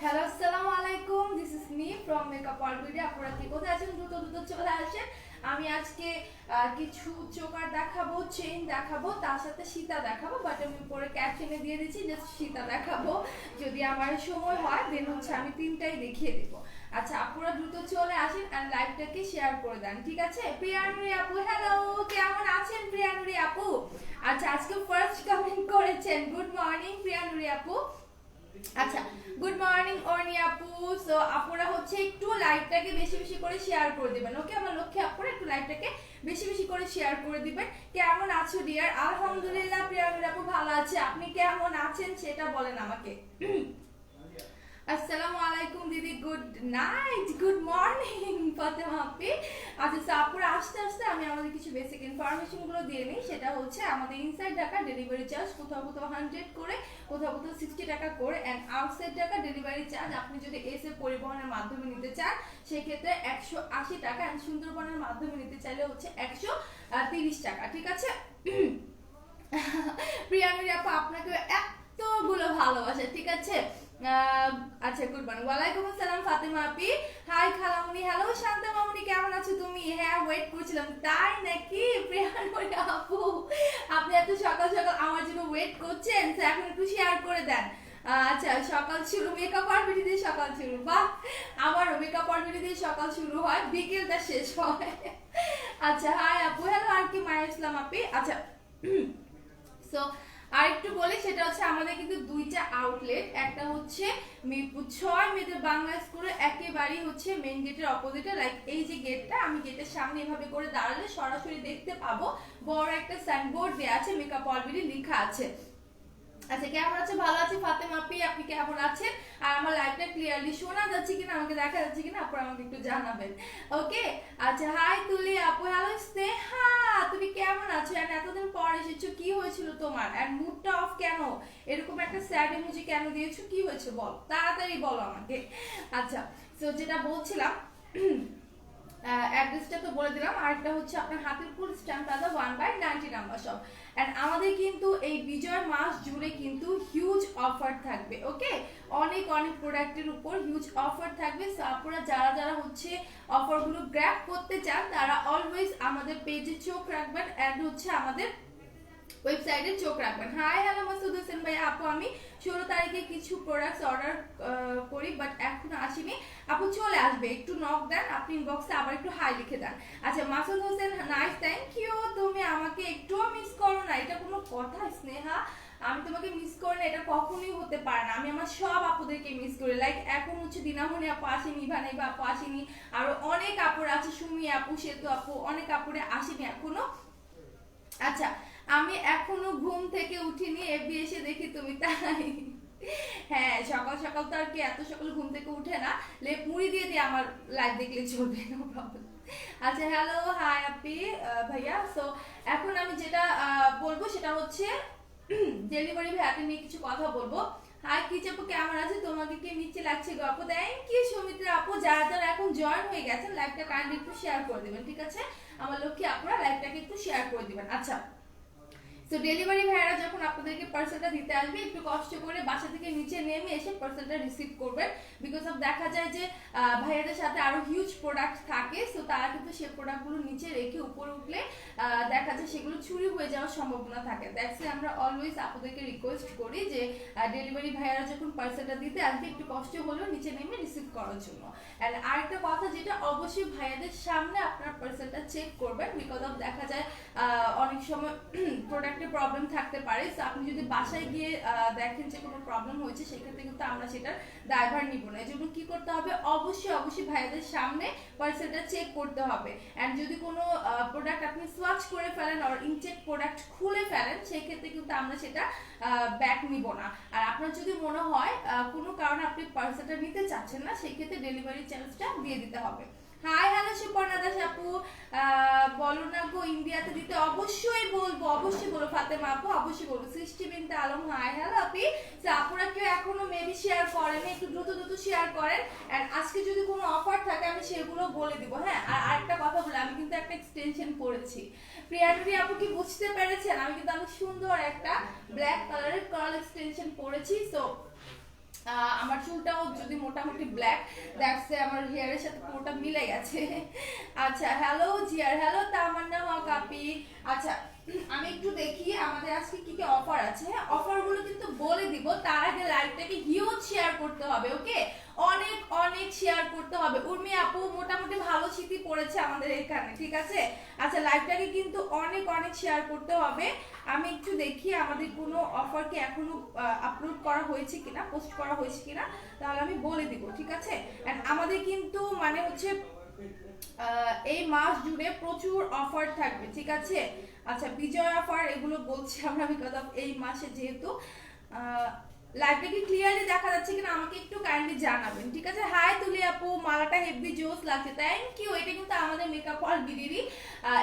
Hello, আসসালামু আলাইকুম। This is me from makeup already. আপনারা কি কোথায় আছেন? দ্রুত দ্রুত চলে আসেন। আমি আজকে কিছু চোকার দেখাবো, চেইন দেখাবো, তার সাথে সীতা দেখাবো। বাট আমি পরে ক্যাপশনে দিয়ে দিচ্ছি জাস্ট সীতা দেখাবো। যদি আমার সময় হয় দেন হচ্ছে আমি তিনটাই দেখিয়ে দেবো। আচ্ছা, আপনারা দ্রুত চলে আসেন আর লাইভটাকে শেয়ার করে দেন, ঠিক আছে? প্রিয়ানুরি আপু, হ্যালো, কেমন আছেন প্রিয়ানুরি আপু? আচ্ছা, আজকে ফার্স্ট কমেন্ট করেছেন। গুড মর্নিং প্রিয়ানুরি আপু। আচ্ছা, গুড মর্নিং অর্নি আপু। সো আপুরা হচ্ছে একটু লাইভটাকে বেশি বেশি করে শেয়ার করে দিবেন, ওকে? আমার লক্ষ্যে আপুরা একটু লাইভটাকে বেশি বেশি করে শেয়ার করে দিবেন। কেমন আছো ডিয়ার? আলহামদুলিল্লাহ প্রিয়াঙ্কা আপু ভালো আছে। আপনি কেমন আছেন সেটা বলেন আমাকে। আসসালামু আলাইকুম দিদি, good night, good morning Fatema আপি। আচ্ছা আপুরা, আস্তে আস্তে আমি আমাদের কিছু বেসিক ইনফরমেশন গুলো দিয়ে নিই। সেটা হচ্ছে আমাদের ইনসাইড ঢাকা ডেলিভারি চার্জ কোথাও কোথাও 100 করে, কোথাও কোথাও 60 টাকা করে, and outside Dhaka delivery charge আপনি যদি এসে পরিবহনের মাধ্যমে নিতে চান সেক্ষেত্রে 180 টাকা, এন্ড সুন্দরবনের মাধ্যমে নিতে চাইলে হচ্ছে 130 টাকা, ঠিক আছে? প্রিয়াঙ্কা আপু আপনাকে এতগুলো ভালোবাসা, ঠিক আছে? আচ্ছা, গুড মর্নিং। ওয়ালাইকুম আসসালাম ফাতেমা আপি। হাই খালামুনি, হ্যালো শান্তা মামুনি, কেমন আছো তুমি? হ্যাঁ, ওয়েট করছিলাম। তাই নাকি প্রিয়াঙ্কা আপু, আপনি এত সকাল সকাল আমার জন্য ওয়েট করছেন? এখন একটু শেয়ার করে দেন। আচ্ছা, সকাল শুরু মেকআপ আর্টিস্ট দিয়ে সকাল শুরু, বাহ! আমারও মেকআপ আর্টিস্ট দিয়ে সকাল শুরু হয়, বিকেলটা শেষ হয়। আচ্ছা, হাই আপু, হ্যালো, আর কি মায়া ইসলাম আপি। আচ্ছা, সো আর একটু বলি, সেটা হচ্ছে আমাদের কিন্তু দুইটা আউটলেট। একটা হচ্ছে মিরপুর 6 মেয়েদের বাংলা স্কুলের একেবারেই হচ্ছে মেইন গেটের অপোজিটে, লাইক এই যে গেটটা, আমি গেটের সামনে এভাবে করে দাঁড়ালে সরাসরি দেখতে পাবো বড় একটা সাইনবোর্ড দেয়া আছে, মেকআপ অলরেডি লেখা আছে। আচ্ছা, কেমন আছে? ভালো আছি ফাতেমা আপি, আপনি কেমন আছেন? আর আমার লাইভটা ক্লিয়ারলি শোনা যাচ্ছে কিনা, আমাকে দেখা যাচ্ছে কিনা আপু আমাকে একটু জানাবেন, ওকে? আচ্ছা, হাই তুলি আপু, হ্যালো স্নেহা, তুমি কেমন আছো? এন্ড এতদিন পর এসেছো, কি হয়েছিল তোমার? এন্ড মুডটা অফ কেন? এরকম একটা স্যাড ইমোজি কেন দিয়েছো? কি হয়েছে বল, তাড়াতাড়ি বলো আমাকে। আচ্ছা, সো যেটা বলছিলাম, অ্যাড্রেসটা তো বলে দিলাম। আরেকটা হচ্ছে আপনার Hatirpul stamp plaza 1/90 number shop. And আমাদের কিন্তু এই বিজয় মাস জুড়ে কিন্তু হিউজ অফার থাকবে, ওকে? অনেক অনেক প্রোডাক্টের উপর হিউজ অফার থাকবে। সো আপনারা যারা যারা হচ্ছে অফারগুলো গ্র্যাব করতে চান তারা অলওয়েজ আমাদের পেজে চোখ রাখবেন, এন্ড হচ্ছে আমাদের ওয়েবসাইটে চোখ রাখবেন। হাই হ্যালো মাসুদ হোসেন ভাই আপু, আমি 16 তারিখে কিছু প্রোডাক্টস অর্ডার করি বাট এখনো আসেনি। আপু চলে আসবে, একটু নক দেন, আপনি ইনবক্সে আবার একটু হাই লিখে দেন। আচ্ছা, Masud Hossain, nice, thank you. তুমি আমাকে একটুও মিস করো না, এটা কোনো কথা স্নেহা? আমি তোমাকে মিস করি না, এটা কখনোই হতে পারে না। আমি আমার সব আপুদেরকে মিস করি। লাইক এখন হচ্ছে দিনামণি আপু আসেনি, ইভানাইবা আপু আসেনি, আরো অনেক আপুর আছে, সুমি আপু, সেতু আপু, অনেক আপুরে আসেনি এখনো। আচ্ছা, আমি এখনো ঘুম থেকে উঠিনি, এবি এসে দেখি তুমি, তাই? হ্যাঁ, সকাল সকাল তো আর কি এত সকাল ঘুম থেকে উঠে না, লেপ মুড়ি দিয়ে দিয়ে আমার লাইভ দেখলে চলবে, নো প্রবলেম। আচ্ছা, হ্যালো, হাই আপি, ভাইয়া। সো এখন আমি যেটা বলবো সেটা হচ্ছে ডেলিভারি ভ্যাট নিয়ে কিছু কথা বলবো। হাই কিচ আপু, কেমন আছে? তোমাকে কি নিচে লাগছে গল্প? থ্যাংক ইউ সুমিত্রা আপু। যারা যারা এখন জয়েন হয়ে গেছেন লাইভটা কাইন্ডলি একটু শেয়ার করে দিবেন, ঠিক আছে? আমার লক্ষ্যে আপনারা লাইভটাকে একটু শেয়ার করে দিবেন। আচ্ছা, সো ডেলিভারি ভাইয়ারা যখন আপনাদেরকে পার্সেলটা দিতে আসবে একটু কষ্ট করে বাসা থেকে নিচে নেমে এসে পার্সেলটা রিসিভ করবেন। বিকজ অফ দেখা যায় যে ভাইয়াদের সাথে আরো হিউজ প্রোডাক্ট থাকে, সো তারা কিন্তু সেই প্রোডাক্টগুলো নিচে রেখে উপরে উঠলে দেখা যায় সেগুলো চুরি হয়ে যাওয়ার সম্ভাবনা থাকে। দ্যাটস আমরা অলওয়েজ আপনাদেরকে রিকোয়েস্ট করি যে ডেলিভারি ভাইয়ারা যখন পার্সেলটা দিতে আসবে একটু কষ্ট হলেও নিচে নেমে রিসিভ করার জন্য। অ্যান্ড আরেকটা কথা, যেটা অবশ্যই ভাইয়াদের সামনে আপনার পার্সেলটা চেক করবেন। বিকজ অফ দেখা যায় অনেক সময় প্রোডাক্টের প্রবলেম থাকতে পারে। সো আপনি যদি বাসায় গিয়ে দেখেন যে কোনো প্রবলেম হয়েছে সেক্ষেত্রে কিন্তু আমরা সেটার দায়ভার নিব না। এজন্য কি করতে হবে, অবশ্যই অবশ্যই ভাইয়াদের সামনে পার্সেলটা চেক করতে হবে। এন্ড যদি কোনো প্রোডাক্ট আপনি সোয়াচ করে ফেলেন আর ইনচেক প্রোডাক্ট খুলে ফেলেন সেক্ষেত্রে কিন্তু আমরা সেটা ব্যাক নিব না। আর আপনার যদি মনে হয় কোনো কারণে আপনি পার্সেলটা নিতে চাচ্ছেন না সেক্ষেত্রে ডেলিভারি চার্জটা দিয়ে দিতে হবে। হাই হ্যালো সুপর্ণা দাস আপু, বলো না গো ইন্ডিয়াতে দিতে। অবশ্যই বলবো, অবশ্যই বলবো ফাতেমা আপু, অবশ্যই বলবো। সৃষ্টি বিনতে আলম হাই হ্যালো আপি। আপুরা কেউ এখনো মেবি শেয়ার করেন, একটু দ্রুত দ্রুত শেয়ার করেন। এন্ড আজকে যদি কোনো অফার থাকে আমি সেগুলো বলে দিব। হ্যাঁ, আর আরেকটা কথা বলে, আমি কিন্তু একটা এক্সটেনশন পরেছি। প্রিয়ানুরি আপু কি বুঝতে পেরেছেন? আমি কিন্তু অনেক সুন্দর একটা ব্ল্যাক কালারের কার্ল এক্সটেনশন পরেছি। সো আমার চুলটাও যদি মোটামুটি ব্ল্যাক, দ্যাটস আমার হেয়ারের সাথে পুরোটা মিলে গেছে। আচ্ছা হ্যালো জিয়ার, হ্যালো তামান্না কাপি। আচ্ছা আমি একটু দেখি আমাদের আজকে কি কি অফার আছে। অফারগুলো কিন্তু বলে দিব, তার আগে লাইভটাকে হিউজ শেয়ার করতে হবে। ওকে, অনেক অনেক শেয়ার করতে হবে। উর্মি আপু মোটামুটি ভালো শীতই পড়েছে আমাদের এখানে, ঠিক আছে। আচ্ছা লাইভটাকে কিন্তু অনেক অনেক শেয়ার করতে হবে। আমি একটু দেখি আমাদের কোনো অফার কি এখনো আপলোড করা হয়েছে কিনা, পোস্ট করা হয়েছে কিনা, তাহলে আমি বলে দিব, ঠিক আছে। এন্ড আমাদের কিন্তু মানে হচ্ছে এই মাস জুড়ে প্রচুর অফার থাকবে, ঠিক আছে। আচ্ছা বিজয় অফার এগুলো বলছি আমরা বিকজ অফ এই মাসে যেহেতু। লাইভটা কি ক্লিয়ারলি দেখা যাচ্ছে কিনা আমাকে একটু কাইন্ডলি জানাবেন, ঠিক আছে। হাই তুলি আপু, মালাটা হেভি জোস লাগছে, থ্যাংক ইউ। এটা কিন্তু আমাদের মেকআপ হল বিডিরি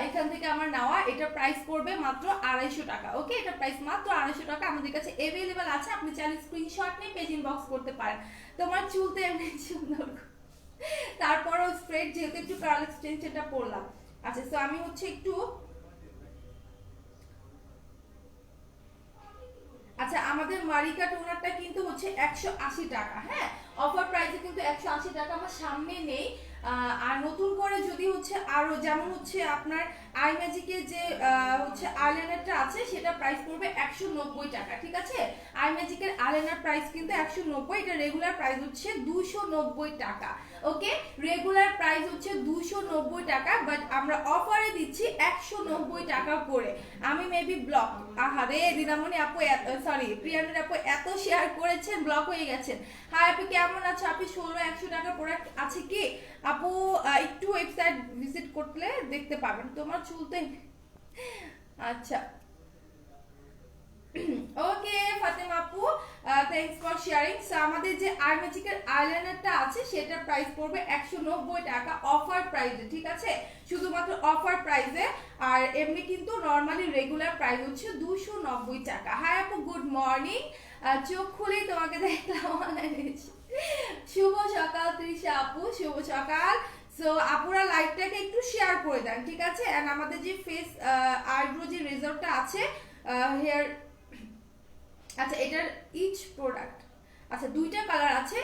এখান থেকে আমার নেওয়া। এটা প্রাইস পড়বে মাত্র 250 টাকা। ওকে, এটা প্রাইস মাত্র 250 টাকা। আমাদের কাছে अवेलेबल আছে, আপনি চাইলে স্ক্রিনশট নিয়ে পেজ ইনবক্স করতে পারেন। তোমার চুল তো এমনি সুন্দর, তারপরও স্ট্রেট যেহেতু একটু কার্ল এক্সটেনশনটা পরলাম। আচ্ছা সো আমি হচ্ছে একটু, আচ্ছা আমাদের মারিকা টোনারটা কিন্তু হচ্ছে 180 টাকা। হ্যাঁ, অফার প্রাইসে কিন্তু 180 টাকা আমার সামনে নেই। আর নতুন করে যদি হচ্ছে আরো যেমন হচ্ছে আপনার আই ম্যাজিকের যে হচ্ছে আইলাইনারটা আছে সেটা প্রাইস পড়বে 190 টাকা, ঠিক আছে। আই ম্যাজিকের আইলাইনার প্রাইস কিন্তু 190, এটা রেগুলার প্রাইস হচ্ছে 290 টাকা। ওকে, রেগুলার প্রাইস হচ্ছে 290 টাকা, বাট আমরা অফারে দিচ্ছি 190 টাকা করে। আমি মেবি ব্লক, আহারে দিদামণি আপু, সরি প্রিয়ানুর আপু এত শেয়ার করেছেন ব্লক হয়ে গেছেন। হাই আপু কেমন আছো আপনি? 1600 টাকা প্রোডাক্ট আছে কি আপু? একটু ওয়েবসাইট ভিজিট করলে দেখতে পাবেন। তোমার চুলতে আচ্ছা ওকে ফাতেমা আপু, থ্যাঙ্কস ফর শেয়ারিং। সো আমাদের যে আই ম্যাজিকের আইলাইনারটা আছে সেটার প্রাইস পড়বে 190 টাকা অফার প্রাইসে, ঠিক আছে, শুধুমাত্র অফার প্রাইসে। আর এমনি কিন্তু নরমালি রেগুলার প্রাইস হচ্ছে 290 টাকা। হাই আপু গুড মর্নিং, চোখ খুলেই তোমাকে দেখলাম অনলাইনে। শুভ সকাল তৃষা আপু, শুভ সকাল। সো আপুরা লাইভটাকে একটু শেয়ার করে দেন, ঠিক আছে। এন্ড আমাদের যে ফেস আইব্রো যে রেজাল্টটা আছে হেয়ার, আচ্ছা এটার ইচ প্রোডাক্ট, আচ্ছা দুইটা কালার আছে,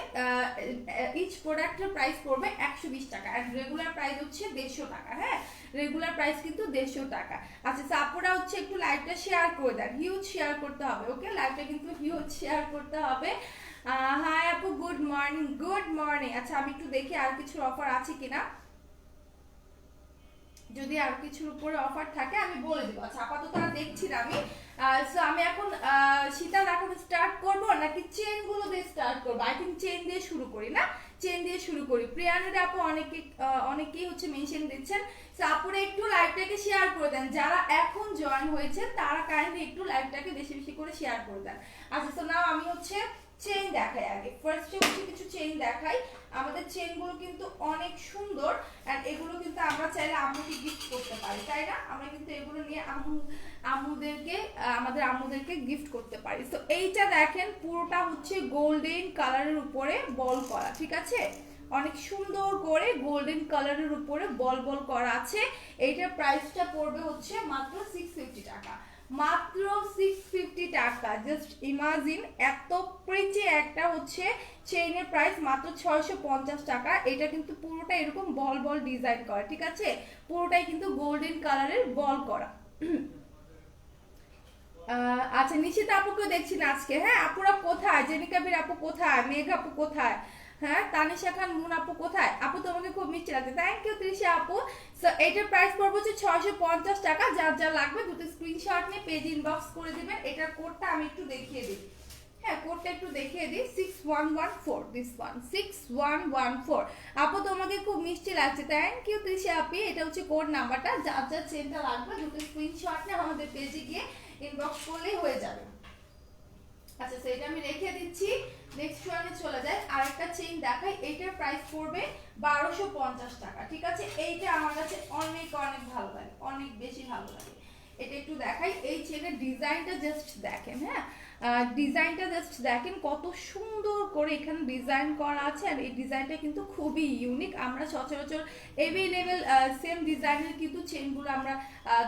ইচ প্রোডাক্টের প্রাইস পড়বে 120 টাকা আর রেগুলার প্রাইস হচ্ছে 150 টাকা। হ্যাঁ, রেগুলার প্রাইস কিন্তু 150 টাকা। আচ্ছা সাপোরা হচ্ছে একটু লাইভটা শেয়ার করে দেন, হিউজ শেয়ার করতে হবে। ওকে, লাইভটা কিন্তু হিউজ শেয়ার করতে হবে। হাই আপু গুড মর্নিং, গুড মর্নিং। আচ্ছা আমি একটু দেখি আর কিছু অফার আছে কিনা, যদি আর কিছুর উপরে অফার থাকে আমি বলে দেবো। আচ্ছা আপাতত আর দেখছি না আমি। সো আমি এখন সীতা দেখাতে স্টার্ট করব নাকি চেন গুলো দিয়ে স্টার্ট করব? আই থিংক চেন দিয়ে শুরু করি, না চেন দিয়ে শুরু করি। প্রিয়ানুর আপু অনেকেই হচ্ছে মেনশন দিচ্ছেন। সো আপুরা একটু লাইভটাকে শেয়ার করে দেন, যারা এখন জয়েন হয়েছে তারা কাইন্ডলি একটু লাইভটাকে বেশি বেশি করে শেয়ার করে দেন। আচ্ছা সো নাও আমি হচ্ছে চেইন দেখাই। আগে ফার্স্টে হচ্ছে কিছু চেইন দেখাই। আমাদের চেইনগুলো কিন্তু অনেক সুন্দর এন্ড এগুলো কিন্তু আমরা চাইলে আম্মুকে গিফট করতে পারি, তাই না? আমরা কিন্তু এগুলো নিয়ে আমাদের আম্মুদেরকে গিফট করতে পারি। তো এইটা দেখেন পুরোটা হচ্ছে গোল্ডেন কালারের উপরে বল করা, ঠিক আছে, অনেক সুন্দর করে গোল্ডেন কালারের উপরে বল বল করা আছে। এইটার প্রাইসটা পড়বে হচ্ছে মাত্র 650 টাকা, মাত্র 650 টাকা। জাস্ট ইমাজিন, এত প্রিটি একটা হচ্ছে চেইনের প্রাইস মাত্র 650 টাকা। এটা কিন্তু পুরোটা এরকম বল বল ডিজাইন করা, ঠিক আছে, পুরোটাই কিন্তু গোল্ডেন কালারের বল করা। আচ্ছা নিশিতা আপুকে দেখছি না আজকে। হ্যাঁ আপুরা কোথায়? জেনিকা বীর আপু কোথায়? মেঘ আপু কোথায়? হ্যাঁ তানিশা খান মুন আপু কোথায়? আপু তোমাকে খুব মিষ্টি লাগছে, থ্যাংক ইউ তৃষা আপু। সো এটার প্রাইস পড়বে হচ্ছে 650 টাকা। যার যা লাগবে দুটো স্ক্রিনশট নিয়ে পেজ ইনবক্স করে দিবেন। এটার কোডটা আমি একটু দেখিয়ে দিই। হ্যাঁ কোডটা একটু দেখিয়ে দিই, 6114, দিস ওয়ান 6114। আপু তোমাকে খুব মিষ্টি লাগছে, থ্যাংক ইউ তৃষা আপি। এটা হচ্ছে কোড নাম্বারটা, যার যা চেনটা লাগবে দুটো স্ক্রিনশট নিয়ে আমাদের পেজে গিয়ে ইনবক্স করলেই হয়ে যাবে। আচ্ছা সেটা আমি রেখে দিচ্ছি। নেক্সট ওয়ানে চলে যায়, আরেকটা চেইন দেখাই। এইটার প্রাইস পড়বে 1250 টাকা, ঠিক আছে। এইটা আমার কাছে অনেক অনেক ভালো লাগে, অনেক বেশি ভালো লাগে। এটা একটু দেখাই, এই চেনের ডিজাইনটা জাস্ট দেখেন। হ্যাঁ, ডিজাইনটা জাস্ট দেখেন কত সুন্দর করে এখানে ডিজাইন করা আছে। আর এই ডিজাইনটা কিন্তু খুবই ইউনিক। আমরা সচরাচর এভেলেবেল সেম ডিজাইনের কিন্তু চেনগুলো আমরা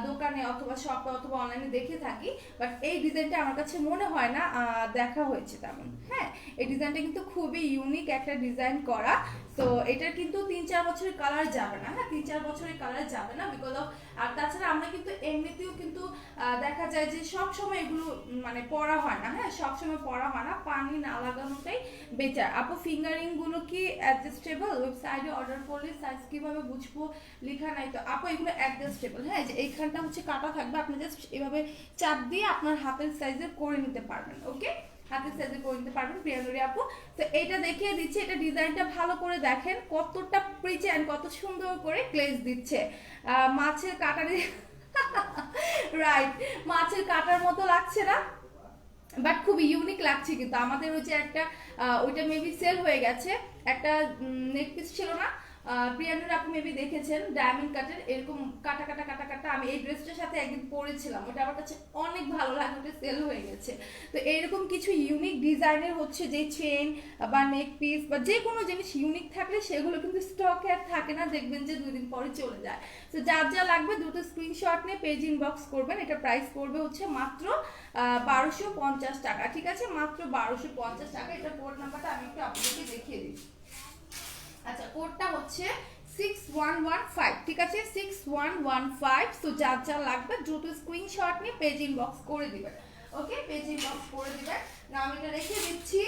দোকানে অথবা শপে অথবা অনলাইনে দেখে থাকি, বাট এই ডিজাইনটা আমার কাছে মনে হয় না দেখা হয়েছে তেমন। হ্যাঁ, এই ডিজাইনটা কিন্তু খুবই ইউনিক একটা ডিজাইন করা। তো এটার কিন্তু 3-4 বছরের কালার যাবে না। হ্যাঁ, 3-4 বছরের কালার যাবে না বিকজ অফ, আর তাছাড়া আমরা কিন্তু এমনিতেও কিন্তু দেখা যায় যে সব সময় এগুলো মানে পরা হয় না। হ্যাঁ, সব সময় পরা হয় না, পানি না লাগানোটাই বেটার। আপু ফিঙ্গারিং গুলো কি অ্যাডজাস্টেবল? ওয়েবসাইটে অর্ডার করলে সাইজ কিভাবে বুঝবো? লেখা নাই তো আপু, এগুলো অ্যাডজাস্টেবল। হ্যাঁ, যে এইখানটা হচ্ছে কাটা থাকবে, আপনি জাস্ট এভাবে চাপ দিয়ে আপনার হাতের সাইজের করে নিতে পারবেন। ওকে, হাতের সাইজে করে নিতে পারবেন প্রিয়ানুরি আপু। তো এটা দেখিয়ে দিচ্ছি, এটা ডিজাইনটা ভালো করে দেখেন কতটা প্রিচে এন্ড কত সুন্দর করে গ্লেজ দিচ্ছে। মাছের কাটারে রাইট, মাছের কাটার মতো লাগছে না, বাট খুব ইউনিক লাগছে কিন্তু। আমাদের ওই যে একটা ওইটা মেবি সেল হয়ে গেছে, একটা নেক পিস ছিল না প্রিয়ানুর আপু, মেবি দেখেছেন, ডায়মন্ড কাটের এরকম কাটা কাটা কাটা কাটা। আমি এই ড্রেসটার সাথে একদিন পরেছিলাম, ওটা আমার কাছে অনেক ভালো লাগে, ওটা সেল হয়ে গেছে। তো এরকম কিছু ইউনিক ডিজাইনের হচ্ছে যে চেন বা নেক পিস বা যে কোনো জিনিস ইউনিক থাকলে সেগুলো কিন্তু স্টকে আর থাকে না, দেখবেন যে 2 দিন পরে চলে যায়। তো যার যা লাগবে দুটো স্ক্রিনশট নিয়ে পেজ ইনবক্স করবেন। এটা প্রাইস পড়বে হচ্ছে মাত্র 1250 টাকা, ঠিক আছে, মাত্র 1250 টাকা। এটা কোড নাম্বারটা আমি একটু আপনাদেরকে দেখিয়ে দিই। আচ্ছা, কোডটা হচ্ছে 6115, ঠিক আছে, 6115। সো যার যা লাগবে দ্রুত স্ক্রিনশট নিয়ে পেজ ইনবক্স করে দিবেন। ওকে, পেজ ইনবক্স করে দিবেন। না আমি এটা রেখে দিচ্ছি।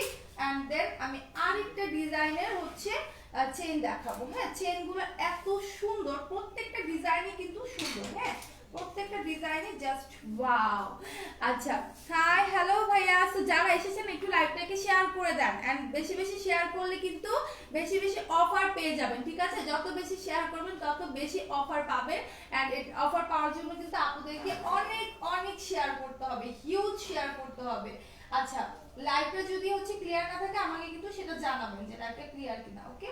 এন্ড দেন আমি আরেকটা ডিজাইনের হচ্ছে চেন দেখাবো। হ্যাঁ, চেনগুলো এত সুন্দর, প্রত্যেকটা ডিজাইনই কিন্তু সুন্দর। হ্যাঁ, প্রত্যেকটা ডিজাইনে জাস্ট ওয়াও। আচ্ছা, হাই হ্যালো ভাইয়া। সো যারা এসেছেন একটু লাইভটাকে শেয়ার করে দেন, এন্ড বেশি বেশি শেয়ার করলে কিন্তু বেশি বেশি অফার পেয়ে যাবেন, ঠিক আছে। যত বেশি শেয়ার করবেন তত বেশি অফার পাবেন। এন্ড অফার পাওয়ার জন্য কিন্তু আপনাদেরকে অনেক অনেক শেয়ার করতে হবে, হিউজ শেয়ার করতে হবে। আচ্ছা, লাইভটা যদি হচ্ছে ক্লিয়ার না থাকে আমাকে কিন্তু সেটা জানাবেন যে লাইভটা ক্লিয়ার কিনা। ওকে,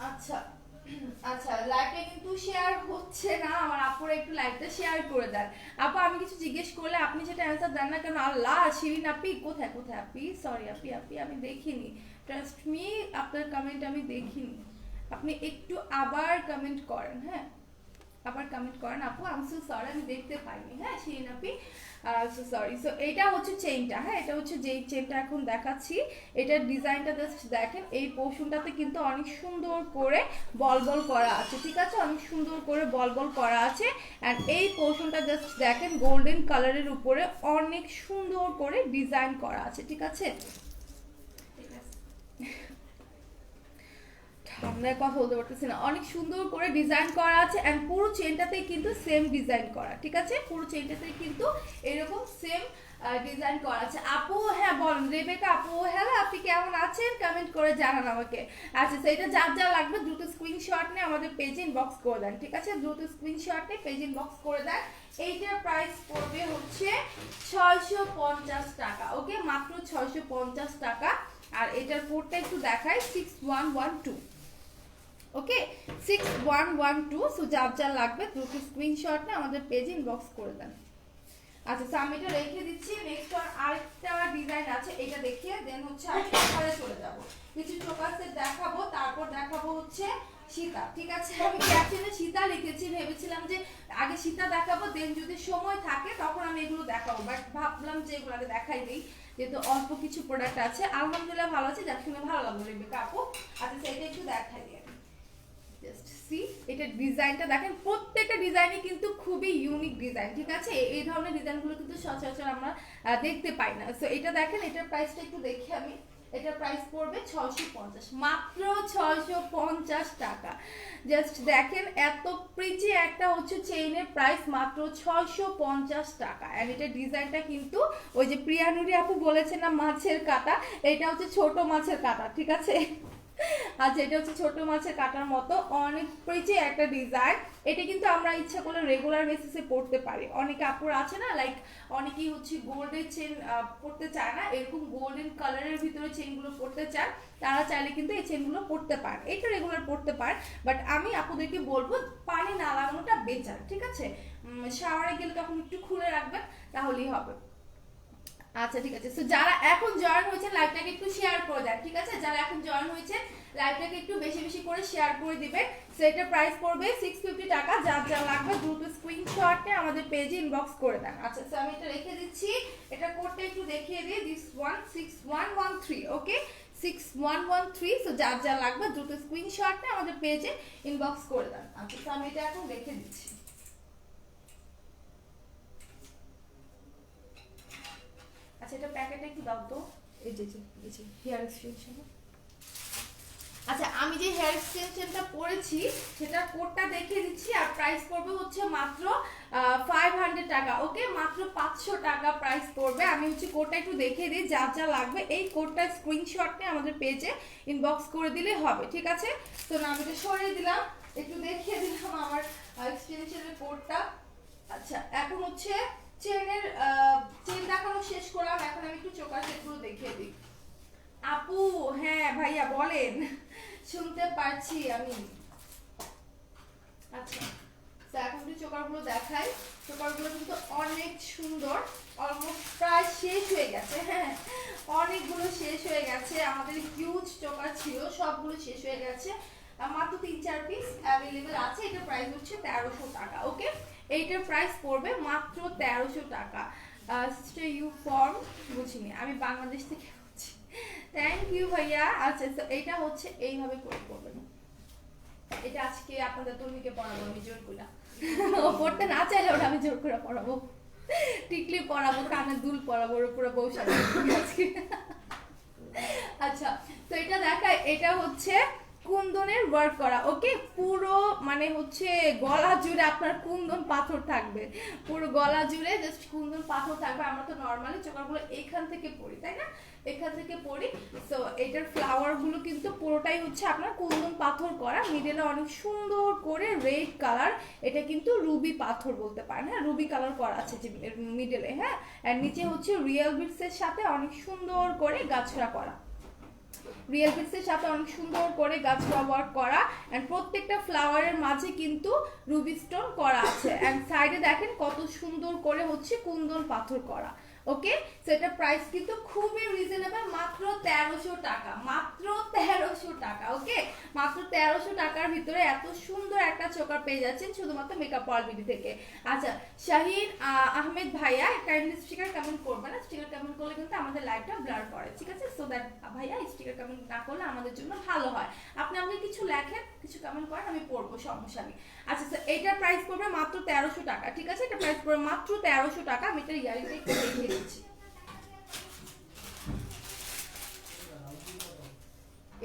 আচ্ছা আচ্ছা, লাইভটা কিন্তু শেয়ার হচ্ছে না, আমার আপুরা একটু লাইভটা শেয়ার করে দেন। আপু আমি কিছু জিজ্ঞেস করলে আপনি সেটা অ্যান্সার দেন না কেন? আল্লাহ, শিরিন আপি কোথায় কোথায় আপি, সরি আপি, আপি আমি দেখিনি, ট্রাস্ট মি আপনার কমেন্ট আমি দেখিনি। আপনি একটু আবার কমেন্ট করেন। হ্যাঁ, আবার কমেন্ট করেন আপু, আই এম সো সরি আমি দেখতে পাইনি। হ্যাঁ শিরিন আপি, সো সরি। সো এটা হচ্ছে চেইনটা। হ্যাঁ, এটা হচ্ছে যেই চেইনটা এখন দেখাচ্ছি, এটার ডিজাইনটা জাস্ট দেখেন। এই পোর্শনটাতে কিন্তু অনেক সুন্দর করে বল বল করা আছে, ঠিক আছে, অনেক সুন্দর করে বল বল করা আছে। অ্যান্ড এই পোর্শনটা জাস্ট দেখেন গোল্ডেন কালারের উপরে অনেক সুন্দর করে ডিজাইন করা আছে, ঠিক আছে। আমরা কথা বলতে পারতেছি না, অনেক সুন্দর করে ডিজাইন করা আছে। এন্ড পুরো চেনটাতে কিন্তু সেম ডিজাইন করা, ঠিক আছে, পুরো চেনটাতে কিন্তু এরকম সেম ডিজাইন করা আছে। আপু হ্যাঁ বলেন, রেবেকা আপু হ্যালো, আপনি কেমন আছেন? কমেন্ট করে জানান আমাকে। আচ্ছা, সেটা যার যা লাগবে দ্রুত স্ক্রিনশট নিয়ে আমাদের পেজে ইনবক্স করে দেন, ঠিক আছে, দ্রুত স্ক্রিনশট নিয়ে পেজ ইনবক্স করে দেন। এইটার প্রাইস পড়বে হচ্ছে 650 টাকা। ওকে, মাত্র 650 টাকা। আর এটার কোডটা একটু দেখাই, 6112। ওকে, 6112। সো যার যা লাগবে দ্রুত স্ক্রিনশট নিয়ে আমাদের পেজে ইনবক্স করে দেন। আচ্ছা, সো আমি এটা রেখে দিচ্ছি। নেক্সট আরেকটা ডিজাইন আছে, এটা দেখিয়ে দেন হচ্ছে আমি চোকারে চলে যাব। কিছু চোকার সেট দেখাবো, তারপর দেখাবো হচ্ছে সীতা, ঠিক আছে। আমি ক্যাপশনে সীতা লিখেছি, ভেবেছিলাম যে আগে সীতা দেখাবো, দেন যদি সময় থাকে তখন আমি এগুলো দেখাবো, বাট ভাবলাম যে এগুলো আগে দেখাই দিই, যেহেতু অল্প কিছু প্রোডাক্ট আছে। আলহামদুলিল্লাহ ভালো আছে, যার শুনে ভালো লাগলো রেবেকা আপু। আচ্ছা, সেটা একটু দেখাই দিই। জাস্ট সি, এটা ডিজাইনটা দেখেন, প্রত্যেকটা ডিজাইনই কিন্তু খুবই ইউনিক ডিজাইন, ঠিক আছে। এই ধরনের ডিজাইনগুলো কিন্তু সচরাচর আমরা দেখতে পাই না। সো এটা দেখেন, এটার প্রাইসটা একটু দেখি আমি। এটার প্রাইস পড়বে 650, মাত্র 650 টাকা। জাস্ট দেখেন, এত প্রিচি একটা হচ্ছে চেইনের প্রাইস মাত্র 650 টাকা। এন্ড এটা ডিজাইনটা কিন্তু ওই যে প্রিয়ানুরি আপু বলেছে না মাছের কাটা, এটা হচ্ছে ছোট মাছের কাটা, ঠিক আছে। আচ্ছা, এটা হচ্ছে ছোট মাছের কাটার মতো অনেক প্রিটি একটা ডিজাইন। এটা কিন্তু আমরা ইচ্ছা করলে রেগুলার বেসিসে পড়তে পারি। অনেকে আপুর আছে না, লাইক অনেকেই হচ্ছে গোল্ডের চেন পড়তে চায় না, এরকম গোল্ডেন কালারের ভিতরে চেনগুলো পড়তে চায়, তারা চাইলে কিন্তু এই চেনগুলো পড়তে পারে, এটা রেগুলার পড়তে পারে। বাট আমি আপুদেরকে বলবো পানি না লাগানোটা বেটার, ঠিক আছে? শাওয়ারে গেলে তখন একটু খুলে রাখবেন, তাহলেই হবে। আচ্ছা ঠিক আছে, সো যারা এখন জয়েন হয়েছে লাইভটাকে একটু শেয়ার করে দেন, ঠিক আছে? যারা এখন জয়েন হয়েছে লাইভটাকে একটু বেশি বেশি করে শেয়ার করে দিবেন। সো এটার প্রাইস পড়বে 650 টাকা। যার যা লাগবে দ্রুত স্ক্রিনশট নিয়ে আমাদের পেজে ইনবক্স করে দেন। আচ্ছা, সো আমি এটা রেখে দিচ্ছি, এটা কোডটা একটু দেখিয়ে দিই, দিস 16113, ওকে 6113। সো যার যা লাগবে দ্রুত স্ক্রিনশট নিয়ে আমাদের পেজে ইনবক্স করে দেন। আচ্ছা, সো আমি এটা এখন রেখে দিচ্ছি। আচ্ছা, এটা প্যাকেটটা একটু দাও তো। এই যে হেয়ার এক্সটেনশন। আচ্ছা, আমি যে হেয়ার এক্সটেনশনটা পরেছি সেটা কোডটা দেখিয়ে দিচ্ছি, আর প্রাইস পড়বে হচ্ছে মাত্র 500 টাকা, ওকে? মাত্র 500 টাকা প্রাইস পড়বে। আমি হচ্ছে কোডটা একটু দেখিয়ে দিই, যা যা লাগবে এই কোডটা স্ক্রিনশট নিয়ে আমাদের পেজে ইনবক্স করে দিলে হবে, ঠিক আছে? তো আমি এটা সরিয়ে দিলাম, একটু দেখিয়ে দিলাম আমার এক্সটেনশনের কোডটা। আচ্ছা, এখন হচ্ছে চেনের চেন দেখানো শেষ করলাম, এখন আমি একটু চোকার সেটগুলো দেখিয়ে দিই। আপু, হ্যাঁ ভাইয়া বলেন, শুনতে পারছি আমি। আচ্ছা, তো এখন একটু চোকারগুলো দেখাই। চোকারগুলো কিন্তু অনেক সুন্দর, অলমোস্ট প্রায় শেষ হয়ে গেছে, হ্যাঁ অনেকগুলো শেষ হয়ে গেছে, আমাদের হিউজ চোকার ছিল, সবগুলো শেষ হয়ে গেছে। মাত্র 3-4 পিস অ্যাভেলেবেল আছে। এটা প্রাইস হচ্ছে 1300 টাকা, ওকে? এইটার প্রাইস পড়বে মাত্র 1300 টাকা। সিস্টার ইউ ফর্ম, বুঝিনি, আমি বাংলাদেশ থেকে বলছি। থ্যাংক ইউ ভাইয়া। আচ্ছা, তো এটা হচ্ছে এইভাবে করে করবেন। এটা আজকে আপনাদের তরুণীকে পড়াবো আমি জোর করে, ও পড়তে না চাইলে ওটা আমি জোর করে পড়াবো, টিকলি পড়াবো, কানের দুল পড়াবো, ওর পুরো বউ সাজাবো আজকে। আচ্ছা, তো এটা দেখায়, এটা হচ্ছে কুন্দনের ওয়ার্ক করা, ওকে? পুরো মানে হচ্ছে গলা জুড়ে আপনার কুন্দন পাথর থাকবে, পুরো গলা জুড়ে জাস্ট কুন্দন পাথর থাকবে। আমরা তো নরমালি চোকারগুলো এখান থেকে পরি, তাই না? এখান থেকে পরি। সো এটার ফ্লাওয়ার গুলো কিন্তু পুরোটাই হচ্ছে আপনার কুন্দন পাথর করা, মিডলে অনেক সুন্দর করে রেড কালার, এটা কিন্তু রুবি পাথর বলতে পারেন, হ্যাঁ রুবি কালার করা আছে যে মিডলে, হ্যাঁ। আর নিচে হচ্ছে রিয়েল বিটস এর সাথে অনেক সুন্দর করে গাছড়া করা, রিয়েল বিটসের সাথে অনেক সুন্দর করে গাছড়া ওয়ার্ক করা, এন্ড প্রত্যেকটা ফ্লাওয়ারের মাঝে কিন্তু রুবি স্টোন করা আছে, এন্ড সাইডে দেখেন কত সুন্দর করে হচ্ছে কুন্দন পাথর করা, ওকে? সেটা প্রাইস কিন্তু খুবই রিজনেবল, মাত্র 1300 টাকা, মাত্র 1300 টাকা, ওকে? মাত্র 1300 টাকার ভিতরে এত সুন্দর একটা চোকার পেয়ে যাচ্ছেন শুধুমাত্র মেকআপ ওয়ার্ল্ড বিউটি থেকে। আচ্ছা, শাহিন আহমেদ ভাইয়া কাইন্ডলি স্টিকার কমেন্ট করবেন না, স্টিকার কমেন্ট করলে কিন্তু আমাদের লাইভটা ব্লার করে, ঠিক আছে? সো দ্যাট ভাইয়া স্টিকার কমেন্ট না করলে আমাদের জন্য ভালো হয়। আপনি আমাকে কিছু লেখেন, কিছু কমেন্ট করেন, আমি পড়বো, সমস্যা নেই। আচ্ছা, এটার প্রাইস পড়বে মাত্র 1300 টাকা, ঠিক আছে? এটা প্রাইস পড়বে মাত্র 1300 টাকা। আমি এটা ইয়ারিংটা একটু দেখিয়ে দিচ্ছি।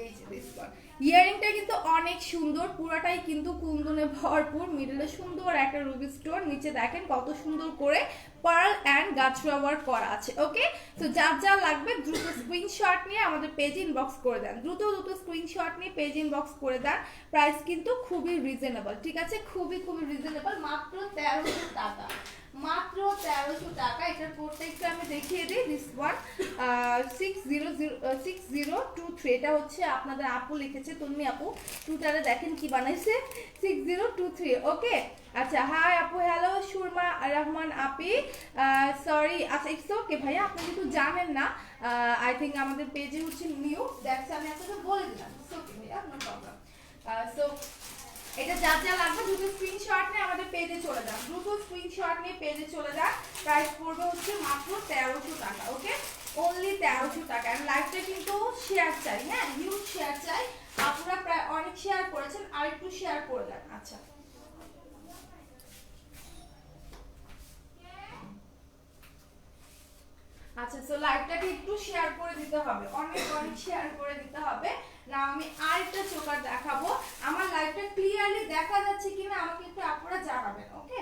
এই যে দিস ওয়ান, ইয়ারিংটা কিন্তু অনেক সুন্দর, পুরাটাই কিন্তু কুন্দনে ভরপুর, মিডলে সুন্দর একটা রুবি স্টোন, নিচে দেখেন কত সুন্দর করে পার্ল এন্ড গাছড়া ওয়ার্ক করা আছে, ওকে? তো যার যা লাগবে দ্রুত স্ক্রিনশট নিয়ে আমাদের পেজ ইনবক্স করে দেন, দ্রুত স্ক্রিনশট নিয়ে পেজ ইনবক্স করে দেন। প্রাইস কিন্তু খুবই রিজনেবল, ঠিক আছে? খুবই রিজনেবল, মাত্র 1300 টাকা, মাত্র 1300 টাকা। এটার কোডটা একটু আমি দেখিয়ে দিই, দিস ওয়ান 6023, এটা হচ্ছে আপনাদের আপু লিখেছে, তুমি আপু টুটারে দেখেন কি বানাইছে, 6023, ওকে? আচ্ছা, হাই আপু, হ্যালো সুরমা রহমান আপি, সরি, আচ্ছা ইটস ওকে ভাইয়া, আপনি কিন্তু জানেন না, আই থিঙ্ক আমাদের পেজে হচ্ছে নিউ, দ্যাটস আমি আপনাকে বলে দিলাম, ইটস ওকে ভাইয়া, নো প্রবলেম। সো এটা যা যা লাগবে দ্রুত স্ক্রিনশট নিয়ে আমাদের পেজে চলে যান, দ্রুত স্ক্রিনশট নিয়ে পেজে চলে যান। প্রাইস পড়বে হচ্ছে মাত্র 1300 টাকা, ওকে? অনলি 1300 টাকা। এন্ড লাইভটা কিন্তু শেয়ার চাই, হ্যাঁ হিউজ শেয়ার চাই, আপনারা প্রায় অনেক শেয়ার করেছেন, আর একটু শেয়ার করে দেন। আচ্ছা, আচ্ছা, সো লাইভটাকে একটু শেয়ার করে দিতে হবে, অনেক শেয়ার করে দিতে হবে। না আমি আরেকটা চোকার দেখাবো, আমার লাইভটা ক্লিয়ারলি দেখা যাচ্ছে কিনা আমাকে একটু আপনারা জানাবেন, ওকে?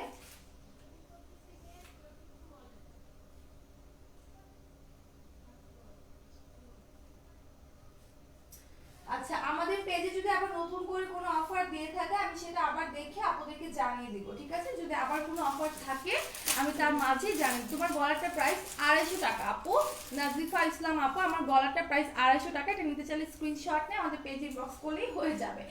আচ্ছা, আমাদের পেজে যদি আবার নতুন করে কোনো অফার দিয়ে থাকে আমি সেটা আবার দেখে আপনাদেরকে জানিয়ে দিব, ঠিক আছে? যদি আবার কোনো অফার থাকে আমি তার মাঝে জানিয়ে। তোমার গলাটা প্রাইস 250 টাকা আপু, নাজিফা ইসলাম আপু, আমার গলাটা প্রাইস 250 টাকা। এটা নিতে চাইলে স্ক্রিনশট নিয়ে আমাদের পেজে ইনবক্স করলেই হয়ে যাবে।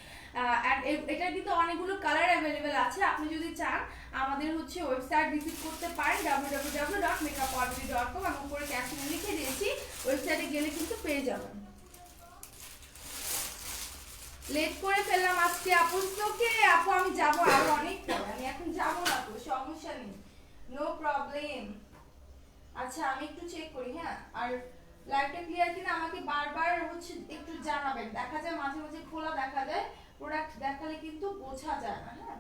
এটার কিন্তু অনেকগুলো কালার অ্যাভেলেবেল আছে, আপনি যদি চান আমাদের হচ্ছে ওয়েবসাইট ভিজিট করতে পারেন www.makeupoddity.com। আমি উপরে ক্যাপশনে লিখে দিয়েছি, ওয়েবসাইটে গেলে কিন্তু পেয়ে যাবেন। লেট করে ফেললাম আজকে আপু, ওকে আপু আমি যাব আরো অনেক পরে, আমি এখন যাব না তো, সমস্যা নেই, নো প্রবলেম। আচ্ছা আমি একটু চেক করি, হ্যাঁ? আর লাইভটা ক্লিয়ার কিনা আমাকে বারবার হচ্ছে একটু জানাবেন, দেখা যায় মাঝে মাঝে খোলা দেখা যায়, প্রোডাক্ট দেখালে কিন্তু বোঝা যায় না। হ্যাঁ,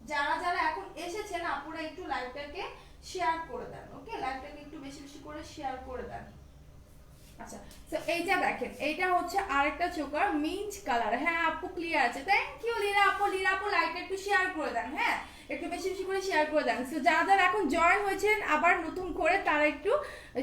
যারা যারা এখন এসেছেন আপুরা একটু লাইভটাকে শেয়ার করে দেন, ওকে? লাইভটাকে একটু বেশি বেশি করে শেয়ার করে দেন। আচ্ছা সো এইটা দেখেন, এইটা হচ্ছে আরেকটা চোকার মিন্ট কালার। হ্যাঁ আপু ক্লিয়ার আছে, থ্যাংক ইউ লীরা আপু। লীরা আপু লাইভটা একটু শেয়ার করে দেন, হ্যাঁ একটু বেশি বেশি করে শেয়ার করে দেন। সো যারা যারা এখন জয়েন হয়েছেন আবার নতুন করে তারা একটু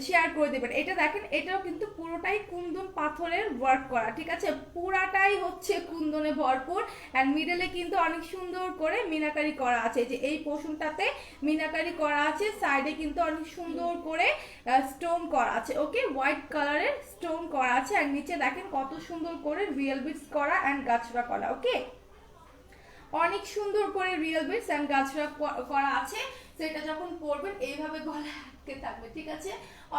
শেয়ার করে দেবেন। এটা দেখেন, এটাও কিন্তু পুরোটাই কুন্দন পাথরের ওয়ার্ক করা, ঠিক আছে? পুরাটাই হচ্ছে কুন্দনে ভরপুর, অ্যান্ড মিডলে কিন্তু অনেক সুন্দর করে মিনাকারি করা আছে, যে এই পোর্শনটাতে মিনাকারি করা আছে, সাইডে কিন্তু অনেক সুন্দর করে স্টোন করা আছে, ওকে? হোয়াইট কালারের স্টোন করা আছে, আর নিচে দেখেন কত সুন্দর করে রিয়েল বিটস করা অ্যান্ড গাছড়া করা, ওকে? অনেক সুন্দর করে রিয়েল বিটস এন্ড গাছরা করা আছে। সেটা যখন পরবেন এইভাবে গলা আটকে থাকবে, ঠিক আছে?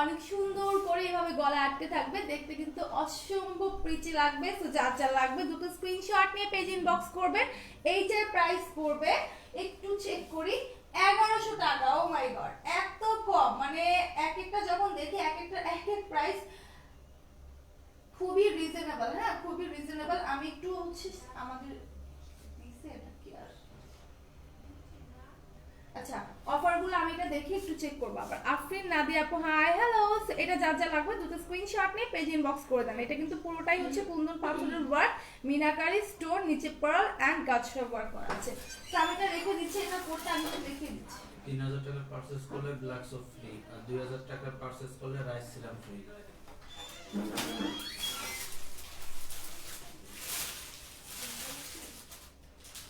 অনেক সুন্দর করে এইভাবে গলা আটকে থাকবে, দেখতে কিন্তু অসম্ভব প্রিটি লাগবে। তো যার যা লাগবে দুটো স্ক্রিনশট নিয়ে পেজ ইনবক্স করবেন। এইটার প্রাইস পড়বে, একটু চেক করি, 1100 টাকা। ও মাই গড, এত কম! মানে এক একটা যখন দেখি এক একটা এক এক প্রাইস খুবই রিজনেবল, হ্যাঁ খুবই রিজনেবল। আমি একটু হচ্ছে আমাদের আচ্ছা অফারগুলো আমি এটা দেখি একটু চেক করব। আবার আফরিন নাদিয়া আপু হাই হ্যালো, এটা যা যা লাগবে দুটো স্ক্রিনশট নিয়ে পেজ ইনবক্স করে দেন। এটা কিন্তু পুরোটাই হচ্ছে কুন্দন পাথরের ওয়ার্ক, মিনাকারি স্টোন, নিচে পার্ল এন্ড গাছরা ওয়ার্ক করা আছে। তো আমি এটা রেখে দিচ্ছি, এটা কোডটা আমি লিখে দিচ্ছি। 3000 টাকার পারচেজ করলে ব্ল্যাক সফট ফ্রি, আর 2000 টাকার পারচেজ করলে রাইস সিরাম ফ্রি।